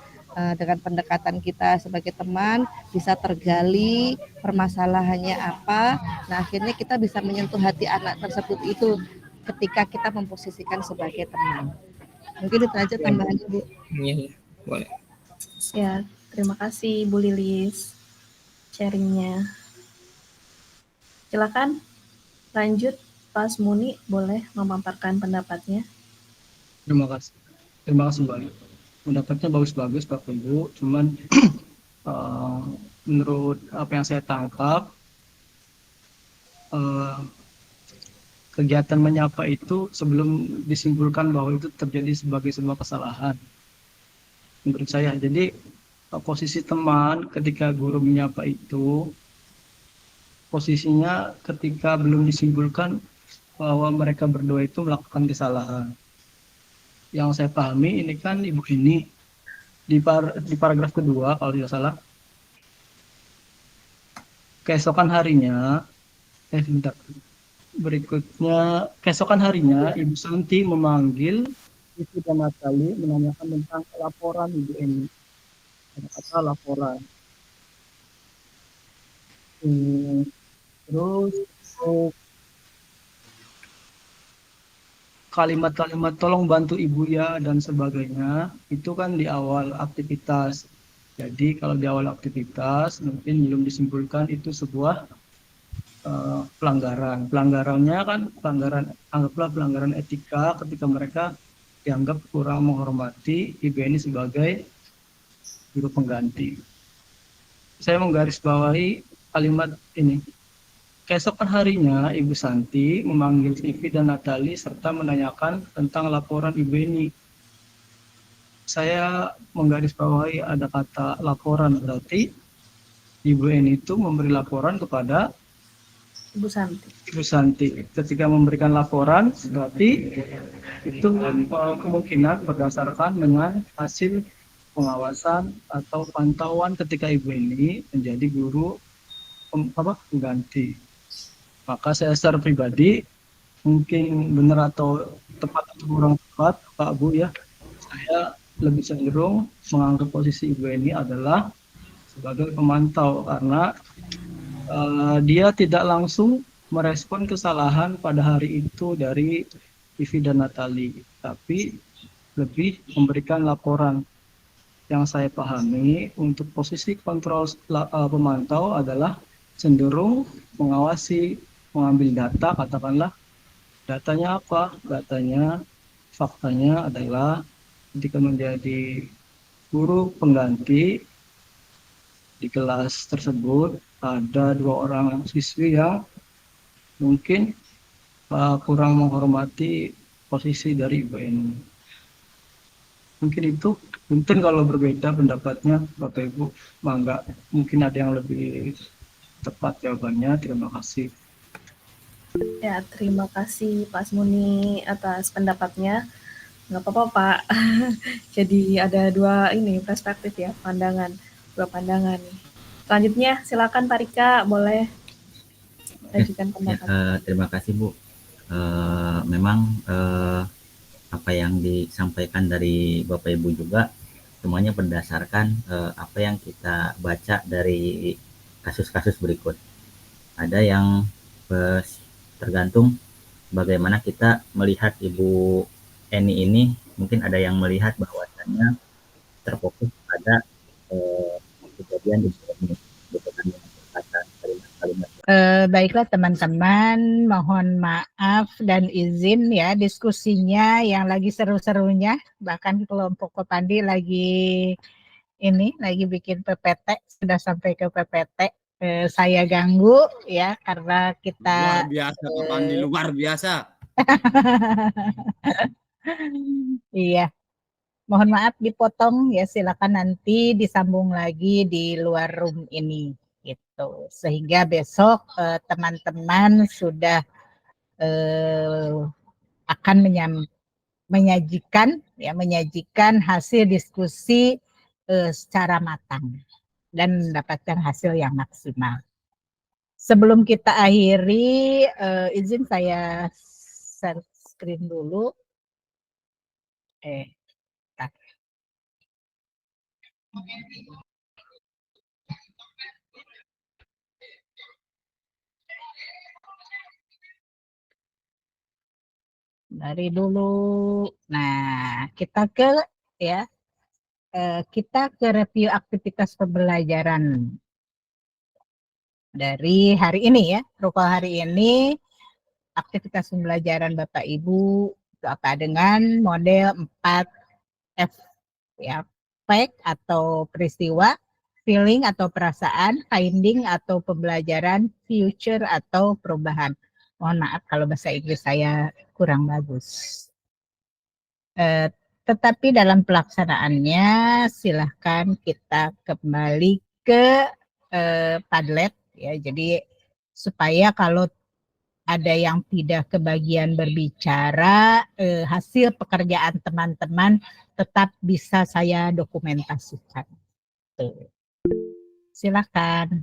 dengan pendekatan kita sebagai teman bisa tergali permasalahannya apa. Nah, akhirnya kita bisa menyentuh hati anak tersebut itu ketika kita memposisikan sebagai teman. Mungkin itu aja tambahannya Bu. Iya, boleh. Ya, terima kasih Bu Lilis sharingnya. Silakan lanjut Pak Muni, boleh memaparkan pendapatnya. Terima kasih Mbak. Pendapatnya bagus-bagus Pak Ibu, cuman menurut apa yang saya tangkap, kegiatan menyapa itu sebelum disimpulkan bahwa itu terjadi sebagai sebuah kesalahan menurut saya. Jadi posisi teman ketika guru menyapa itu posisinya ketika belum disimpulkan bahwa mereka berdua itu melakukan kesalahan. Yang saya pahami ini kan Ibu ini di paragraf kedua kalau tidak salah, keesokan harinya keesokan harinya Ibu Santi memanggil Ibu dan Natali menanyakan tentang laporan Ibu Eni. Kata laporan. Terus kalimat-kalimat tolong bantu ibu ya dan sebagainya itu kan di awal aktivitas. Jadi kalau di awal aktivitas mungkin belum disimpulkan itu sebuah pelanggaran. Pelanggarannya kan anggaplah pelanggaran etika ketika mereka dianggap kurang menghormati ibu ini sebagai guru pengganti. Saya menggarisbawahi kalimat ini. Keesokan harinya, Ibu Santi memanggil Vivi dan Natali serta menanyakan tentang laporan Ibu ini. Saya menggarisbawahi ada kata laporan, berarti Ibu ini itu memberi laporan kepada Ibu Santi. Ibu Santi. Ketika memberikan laporan, berarti itu kemungkinan berdasarkan dengan hasil pengawasan atau pantauan ketika Ibu ini menjadi guru pengganti. Maka saya secara pribadi, mungkin benar atau tepat atau kurang tepat, Pak Bu ya, saya lebih cenderung menganggap posisi Ibu ini adalah sebagai pemantau karena dia tidak langsung merespon kesalahan pada hari itu dari Vivi dan Natali, tapi lebih memberikan laporan. Yang saya pahami untuk posisi kontrol pemantau adalah cenderung mengawasi, mengambil data, katakanlah datanya apa? Datanya, faktanya adalah ketika menjadi guru pengganti di kelas tersebut ada 2 orang siswi yang mungkin kurang menghormati posisi dari Ibu ini. Mungkin itu, mungkin kalau berbeda pendapatnya Bapak Ibu, mangga mungkin ada yang lebih tepat jawabannya. Terima kasih. Ya, terima kasih Pak Asmuni atas pendapatnya. Nggak apa-apa Pak. Jadi ada dua perspektif ya, dua pandangan nih. Selanjutnya silakan Pak Rika, boleh ajukan pendapat. Terima kasih Bu. Memang apa yang disampaikan dari Bapak Ibu juga semuanya berdasarkan apa yang kita baca dari kasus-kasus berikut. Ada yang tergantung bagaimana kita melihat Ibu Eni ini, mungkin ada yang melihat bahwasannya terfokus pada kejadian di sini, bukan kalimat-kalimat. Baiklah teman-teman, mohon maaf dan izin ya diskusinya yang lagi seru-serunya, bahkan kelompok Kopandi lagi bikin PPT, sudah sampai ke PPT. Saya ganggu ya karena kita luar biasa Kopandi, luar biasa. Iya. Mohon maaf dipotong ya, silakan nanti disambung lagi di luar room ini gitu. Sehingga besok teman-teman sudah akan menyajikan hasil diskusi secara matang dan mendapatkan hasil yang maksimal. Sebelum kita akhiri, izin saya share screen dulu. Dari dulu. Nah, kita ke review aktivitas pembelajaran dari hari ini ya. Rukun hari ini aktivitas pembelajaran Bapak Ibu itu apa dengan model 4F ya. Fact atau peristiwa, feeling atau perasaan, finding atau pembelajaran, future atau perubahan. Mohon maaf kalau bahasa Inggris saya kurang bagus. Tetapi dalam pelaksanaannya silahkan kita kembali ke Padlet ya. Jadi supaya kalau ada yang tidak kebagian berbicara, hasil pekerjaan teman-teman tetap bisa saya dokumentasikan. Silakan.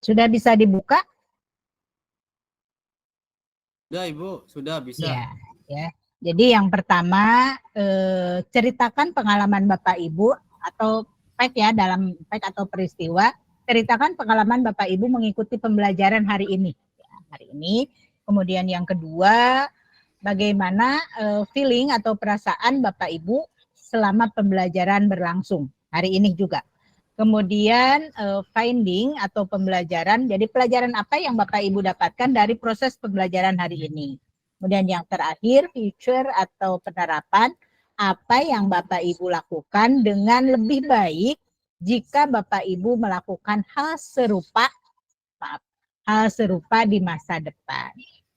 Sudah bisa dibuka? Sudah Ibu, sudah bisa. Ya, ya. Jadi yang pertama ceritakan pengalaman Bapak Ibu atau fact ya, dalam fact atau peristiwa, ceritakan pengalaman Bapak Ibu mengikuti pembelajaran hari ini. Ya, hari ini. Kemudian yang kedua, bagaimana feeling atau perasaan Bapak Ibu selama pembelajaran berlangsung hari ini juga. Kemudian finding atau pembelajaran, jadi pelajaran apa yang Bapak Ibu dapatkan dari proses pembelajaran hari ini. Kemudian yang terakhir, future atau penerapan, apa yang Bapak Ibu lakukan dengan lebih baik jika Bapak Ibu melakukan hal serupa di masa depan.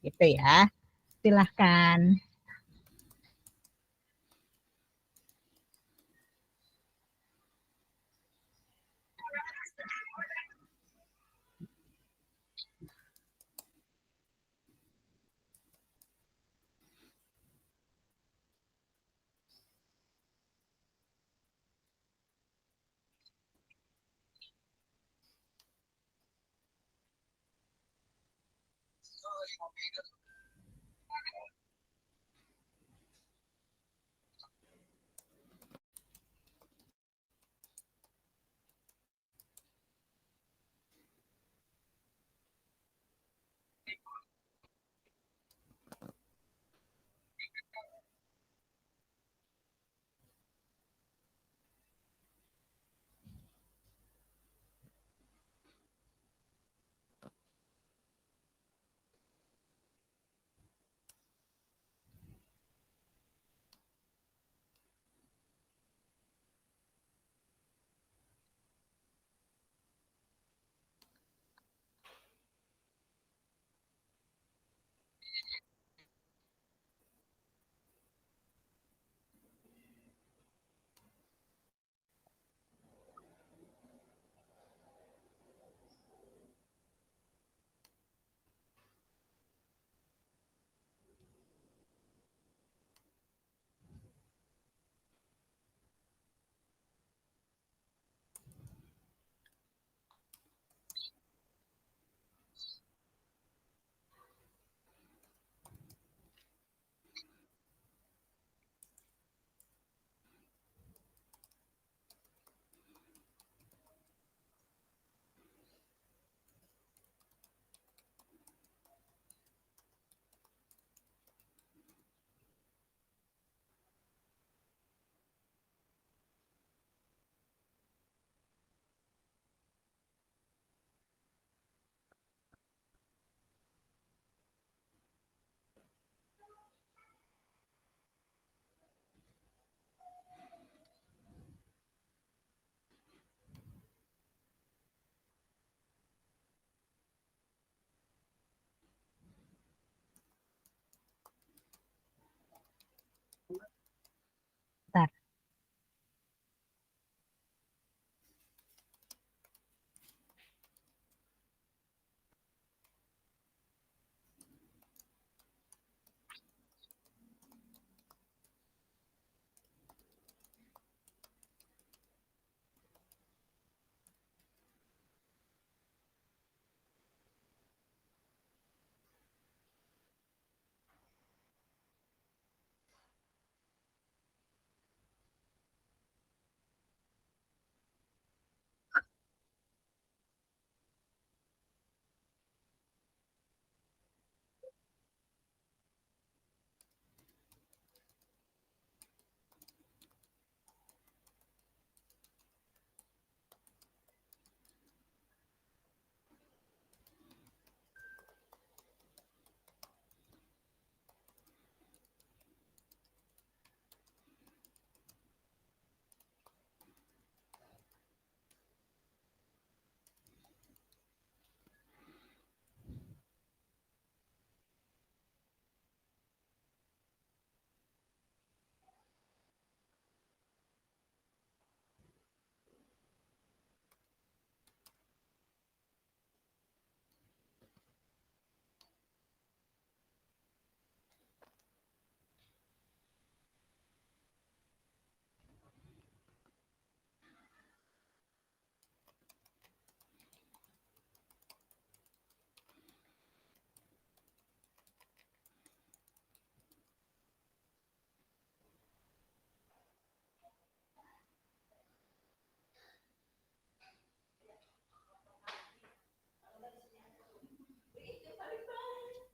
Gitu ya. Silahkan.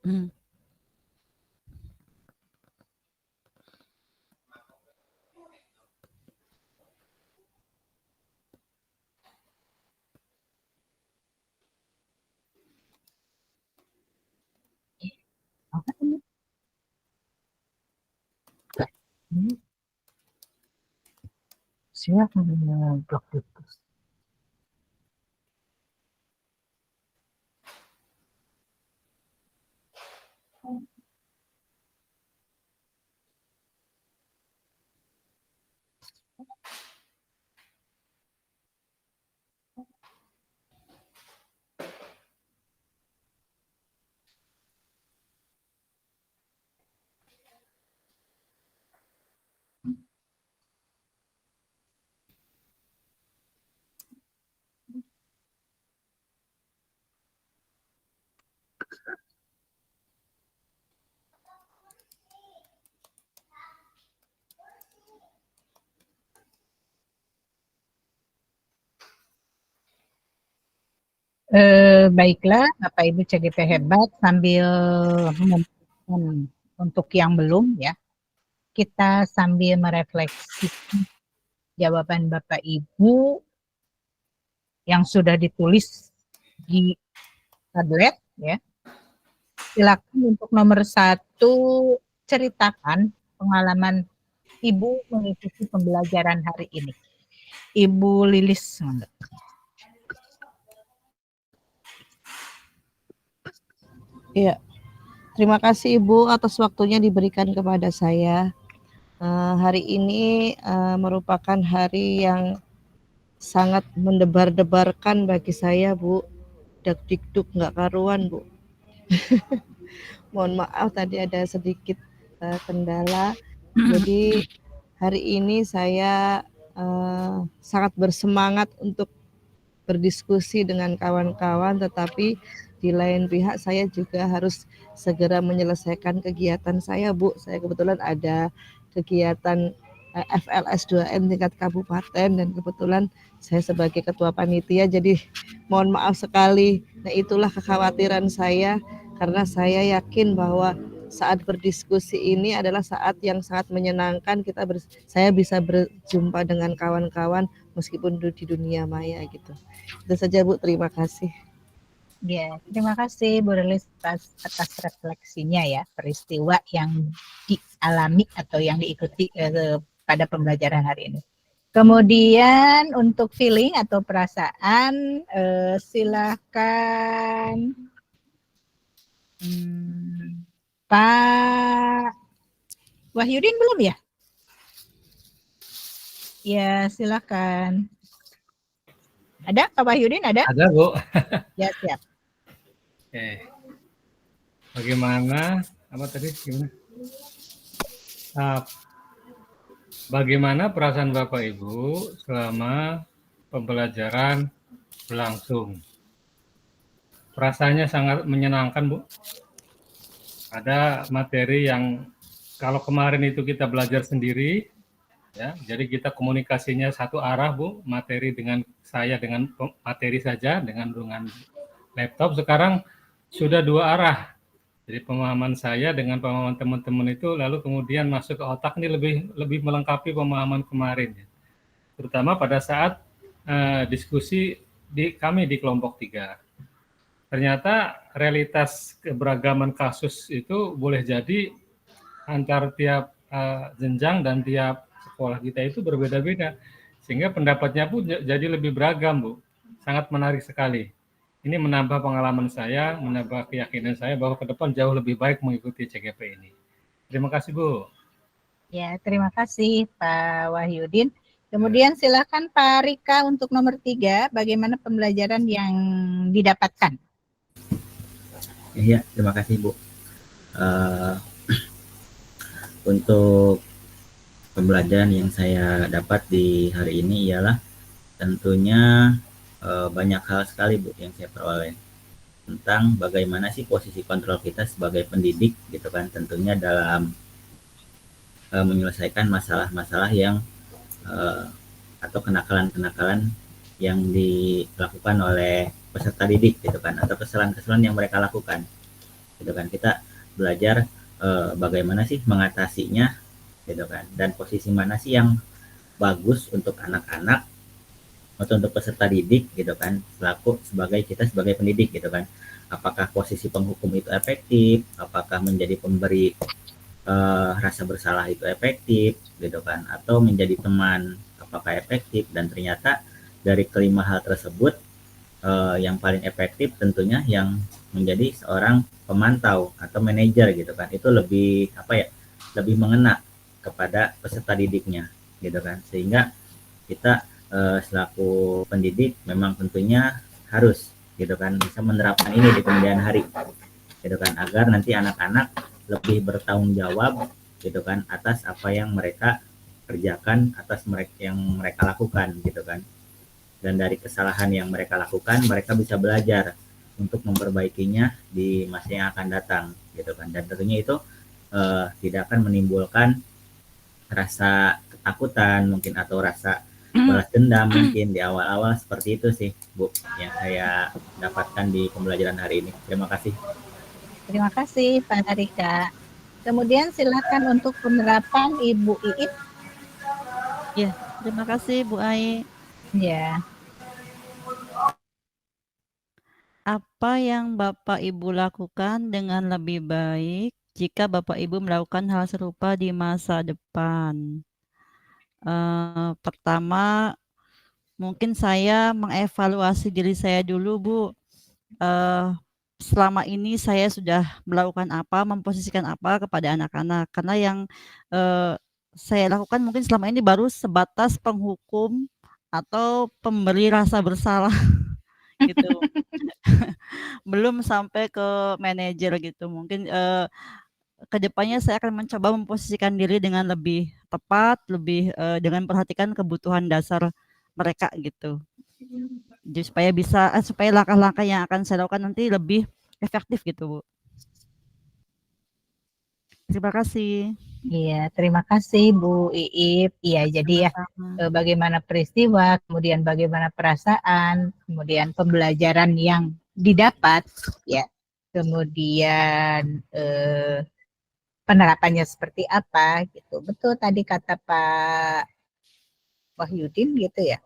Apa ini? Siapa yang blok itu? Baiklah, Bapak Ibu CGP hebat, sambil untuk yang belum ya, kita sambil merefleksi jawaban Bapak Ibu yang sudah ditulis di tablet ya. Silakan untuk nomor 1 ceritakan pengalaman Ibu mengikuti pembelajaran hari ini. Ibu Lilis. Iya, terima kasih Ibu atas waktunya diberikan kepada saya. Hari ini merupakan hari yang sangat mendebar-debarkan bagi saya, Bu. Dak-dikduk nggak karuan, Bu. Mohon maaf tadi ada sedikit kendala. Jadi hari ini saya sangat bersemangat untuk berdiskusi dengan kawan-kawan, tetapi di lain pihak saya juga harus segera menyelesaikan kegiatan saya, Bu. Saya kebetulan ada kegiatan FLS 2M tingkat kabupaten dan kebetulan saya sebagai ketua panitia, jadi mohon maaf sekali. Nah, itulah kekhawatiran saya karena saya yakin bahwa saat berdiskusi ini adalah saat yang sangat menyenangkan. Saya bisa berjumpa dengan kawan-kawan meskipun di dunia maya gitu. Itu saja Bu, terima kasih. Ya, terima kasih Bu Rilis atas refleksinya ya, peristiwa yang dialami atau yang diikuti pada pembelajaran hari ini. Kemudian untuk feeling atau perasaan, silakan Pak Wahyudin belum ya? Ya, silakan. Ada Pak Wahyudin, ada? Ada, Bu. Ya, siap. Oke. Bagaimana? Apa tadi? Gimana? Bagaimana perasaan Bapak Ibu selama pembelajaran berlangsung? Perasaannya sangat menyenangkan, Bu. Ada materi yang kalau kemarin itu kita belajar sendiri, ya, jadi kita komunikasinya satu arah, Bu, materi dengan saya dengan materi saja dengan laptop. Sekarang sudah dua arah. Jadi pemahaman saya dengan pemahaman teman-teman itu lalu kemudian masuk ke otak ini lebih melengkapi pemahaman kemarin. Terutama pada saat diskusi kami di kelompok 3. Ternyata realitas keberagaman kasus itu boleh jadi antar tiap jenjang dan tiap sekolah kita itu berbeda-beda. Sehingga pendapatnya pun jadi lebih beragam, Bu. Sangat menarik sekali. Ini menambah pengalaman saya, menambah keyakinan saya bahwa ke depan jauh lebih baik mengikuti CGP ini. Terima kasih, Bu. Ya, terima kasih Pak Wahyudin. Kemudian silakan Pak Rika untuk nomor 3, bagaimana pembelajaran yang didapatkan? Iya, terima kasih Bu. Untuk pembelajaran yang saya dapat di hari ini ialah tentunya banyak hal sekali Bu yang saya peroleh tentang bagaimana sih posisi kontrol kita sebagai pendidik gitu kan, tentunya dalam menyelesaikan masalah-masalah yang atau kenakalan-kenakalan yang dilakukan oleh peserta didik gitu kan, atau kesalahan-kesalahan yang mereka lakukan. gitu kan. Kita belajar bagaimana sih mengatasinya, gitu kan. Dan posisi mana sih yang bagus untuk anak-anak atau untuk peserta didik, gitu kan, kita sebagai pendidik, gitu kan. Apakah posisi penghukum itu efektif, apakah menjadi pemberi rasa bersalah itu efektif, gitu kan, atau menjadi teman apakah efektif. Dan ternyata dari kelima hal tersebut yang paling efektif tentunya yang menjadi seorang pemantau atau manajer, gitu kan, itu lebih lebih mengena kepada peserta didiknya, gitu kan. Sehingga kita selaku pendidik memang tentunya harus, gitu kan, bisa menerapkan ini di kemudian hari, gitu kan, agar nanti anak-anak lebih bertanggung jawab, gitu kan, atas apa yang mereka kerjakan, atas yang mereka lakukan, gitu kan. Dan dari kesalahan yang mereka lakukan, mereka bisa belajar untuk memperbaikinya di masa yang akan datang, gitu kan. Dan tentunya itu tidak akan menimbulkan rasa ketakutan mungkin, atau rasa balas dendam mungkin di awal-awal. Seperti itu sih, Bu, yang saya dapatkan di pembelajaran hari ini. Terima kasih. Terima kasih Pak Rika. Kemudian silakan untuk penerapan Ibu Iit. Ya, terima kasih Bu Ai. Ya. Apa yang Bapak Ibu lakukan dengan lebih baik jika Bapak Ibu melakukan hal serupa di masa depan? Pertama, mungkin saya mengevaluasi diri saya dulu, Bu. Selama ini saya sudah melakukan apa, memposisikan apa kepada anak-anak. Karena yang saya lakukan mungkin selama ini baru sebatas penghukum atau pemberi rasa bersalah gitu. Belum sampai ke manajer gitu. Mungkin kedepannya saya akan mencoba memposisikan diri dengan lebih tepat, lebih dengan perhatikan kebutuhan dasar mereka gitu. Jadi supaya langkah-langkah yang akan saya lakukan nanti lebih efektif gitu, Bu. Terima kasih. Iya, terima kasih Bu Iip. Iya, jadi ya bagaimana peristiwa, kemudian bagaimana perasaan, kemudian pembelajaran yang didapat, ya, kemudian penerapannya seperti apa, gitu. Betul tadi kata Pak Wahyudin gitu ya.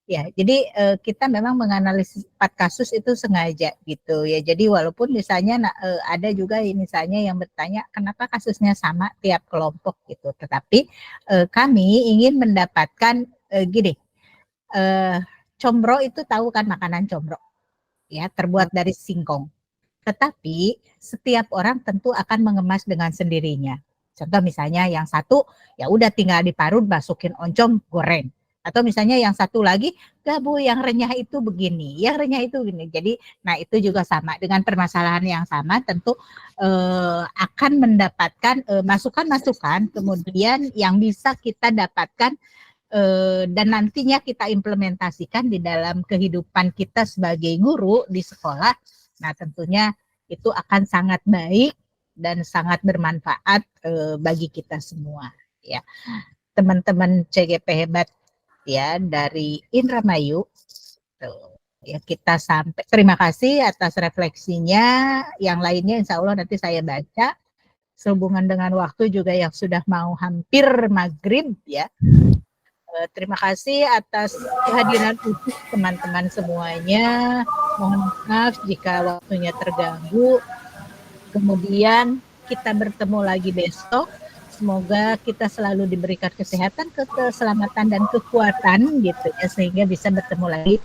Ya, jadi kita memang menganalisis 4 kasus itu sengaja gitu ya. Jadi walaupun misalnya ada juga misalnya yang bertanya kenapa kasusnya sama tiap kelompok gitu. Tetapi kami ingin mendapatkan gini, combro itu tahu kan makanan combro, ya terbuat dari singkong. Tetapi setiap orang tentu akan mengemas dengan sendirinya. Contoh misalnya yang satu ya udah tinggal diparut, masukin oncom, goreng. Atau misalnya yang satu lagi, enggak Bu, yang renyah itu begini, yang renyah itu begini. Jadi, nah itu juga sama dengan permasalahan yang sama, tentu akan mendapatkan masukan-masukan, kemudian yang bisa kita dapatkan dan nantinya kita implementasikan di dalam kehidupan kita sebagai guru di sekolah. Nah, tentunya itu akan sangat baik dan sangat bermanfaat bagi kita semua. Ya, teman-teman CGP hebat ya dari Indramayu. Ya kita sampai. Terima kasih atas refleksinya. Yang lainnya insya Allah nanti saya baca. Sehubungan dengan waktu juga yang sudah mau hampir maghrib ya. Terima kasih atas kehadiran teman-teman semuanya. Mohon maaf jika waktunya terganggu. Kemudian kita bertemu lagi besok. Semoga kita selalu diberikan kesehatan, keselamatan, dan kekuatan gitu ya, sehingga bisa bertemu lagi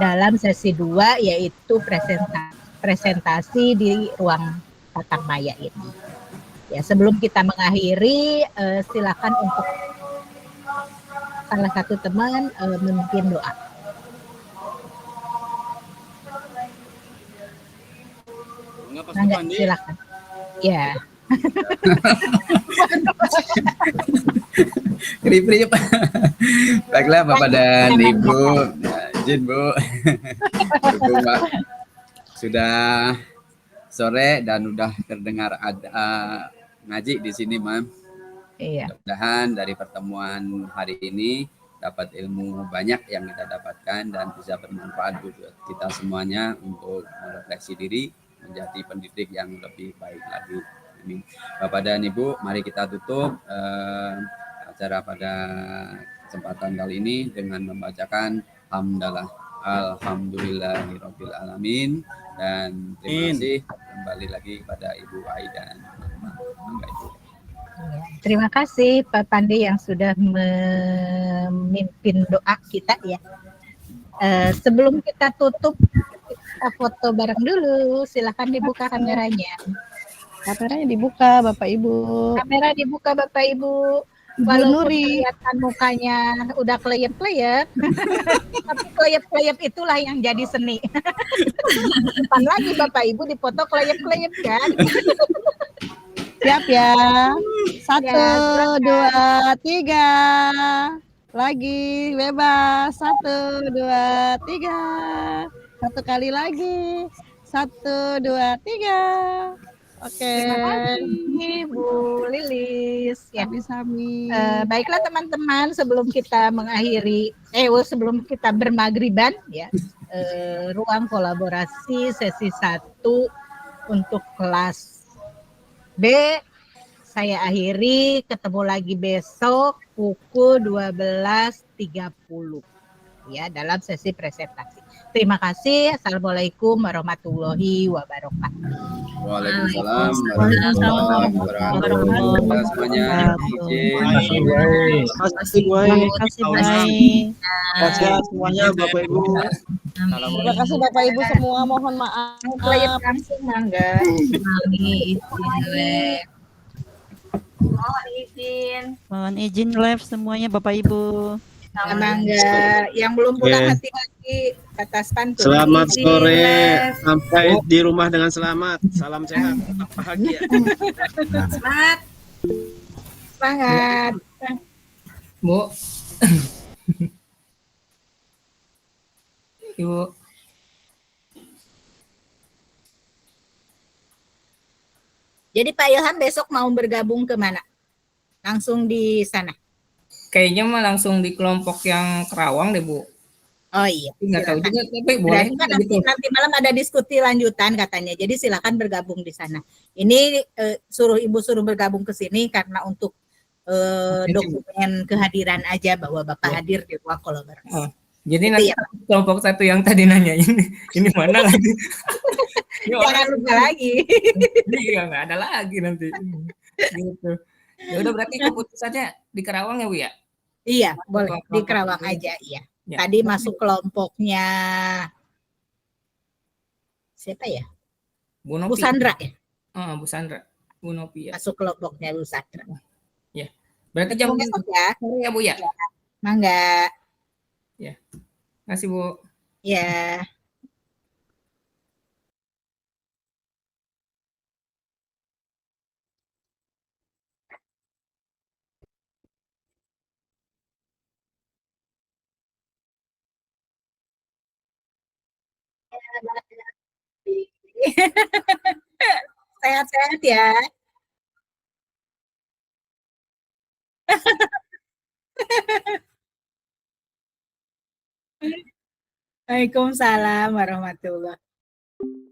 dalam sesi 2 yaitu presentasi di ruang tatang maya ini. Ya, sebelum kita mengakhiri, silakan untuk salah satu teman memimpin doa. Nah, silakan. Ya. Krip-krip. Baiklah Bapak dan Ibu, izin Bu. Sudah sore dan udah terdengar ada ngaji di sini, Mam. Iya. Mudah-mudahan dari pertemuan hari ini dapat ilmu banyak yang kita dapatkan dan bisa bermanfaat buat kita semuanya untuk merefleksi diri menjadi pendidik yang lebih baik lagi. Ini Bapak dan Ibu, mari kita tutup acara pada kesempatan kali ini dengan membacakan hamdalah alhamdulillahirabbil alamin, dan terima kasih kembali lagi kepada Ibu Ai dan Mangga Ibu. Terima kasih Pak Pandi yang sudah memimpin doa kita ya. Sebelum kita tutup, kita foto bareng dulu. Silakan dibuka kameranya. Kameranya dibuka, Bapak Ibu. Kamera dibuka, Bapak Ibu. Walaupun kelihatan mukanya udah keleyep-keleyep, tapi keleyep-keleyep itulah yang jadi seni. Kapan lagi Bapak Ibu dipoto keleyep-keleyep kan? Siap ya. 1, 2, 3. Lagi bebas. 1, 2, 3. Satu kali lagi. 1, 2, 3. Oke. Terima kasih Bu Lilis. Ya. Sami-sami. Baiklah teman-teman, sebelum kita mengakhiri, sebelum kita bermagriban ya, ruang kolaborasi sesi 1 untuk kelas B saya akhiri. Ketemu lagi besok pukul 12.30 ya dalam sesi presentasi. Terima kasih. Assalamualaikum warahmatullahi wabarakatuh. Waalaikumsalam warahmatullahi wabarakatuh. Semuanya izin. Terima kasih Bu Ai. Sehat semuanya Bapak Ibu. Terima kasih Bapak Ibu semua, mohon maaf. Langsung Mangga. Mohon izin live semuanya Bapak Ibu. Mangga, yang belum pulang hati-hati atas pantun. Selamat sore, sampai di rumah dengan selamat. Salam sehat, tetap bahagia. Semangat. Semangat. Bu. Ibu. Jadi Pak Ilham besok mau bergabung ke mana? Langsung di sana? Kayaknya mah langsung di kelompok yang Kerawang deh, Bu. Oh iya. Nggak tahu juga, tapi boleh Kan gitu. nanti malam ada diskusi lanjutan katanya. Jadi silakan bergabung di sana. Ini suruh bergabung ke sini karena untuk dokumen kehadiran aja bahwa Bapak hadir di ruang kolaborasi. Oh, jadi Itu nanti ya, kelompok satu yang tadi nanya ini mana lagi? Jangan lupa lagi. Iya, nggak ada lagi nanti. Gitu. Ya udah berarti keputusannya di Kerawang ya, Bu ya? Iya, boleh di Kerawang aja, iya. Ya. Tadi masuk kelompoknya siapa ya? Bu Nopi. Bu Sandra ya? Bu Sandra. Bu Nopi ya. Masuk kelompoknya Bu Sandra. Ya. Berarti jam besok ya. sore ya, Bu ya? Mangga. Ya. Makasih, Bu. Ya. Sehat-sehat ya. Waalaikumsalam warahmatullahi wabarakatuh.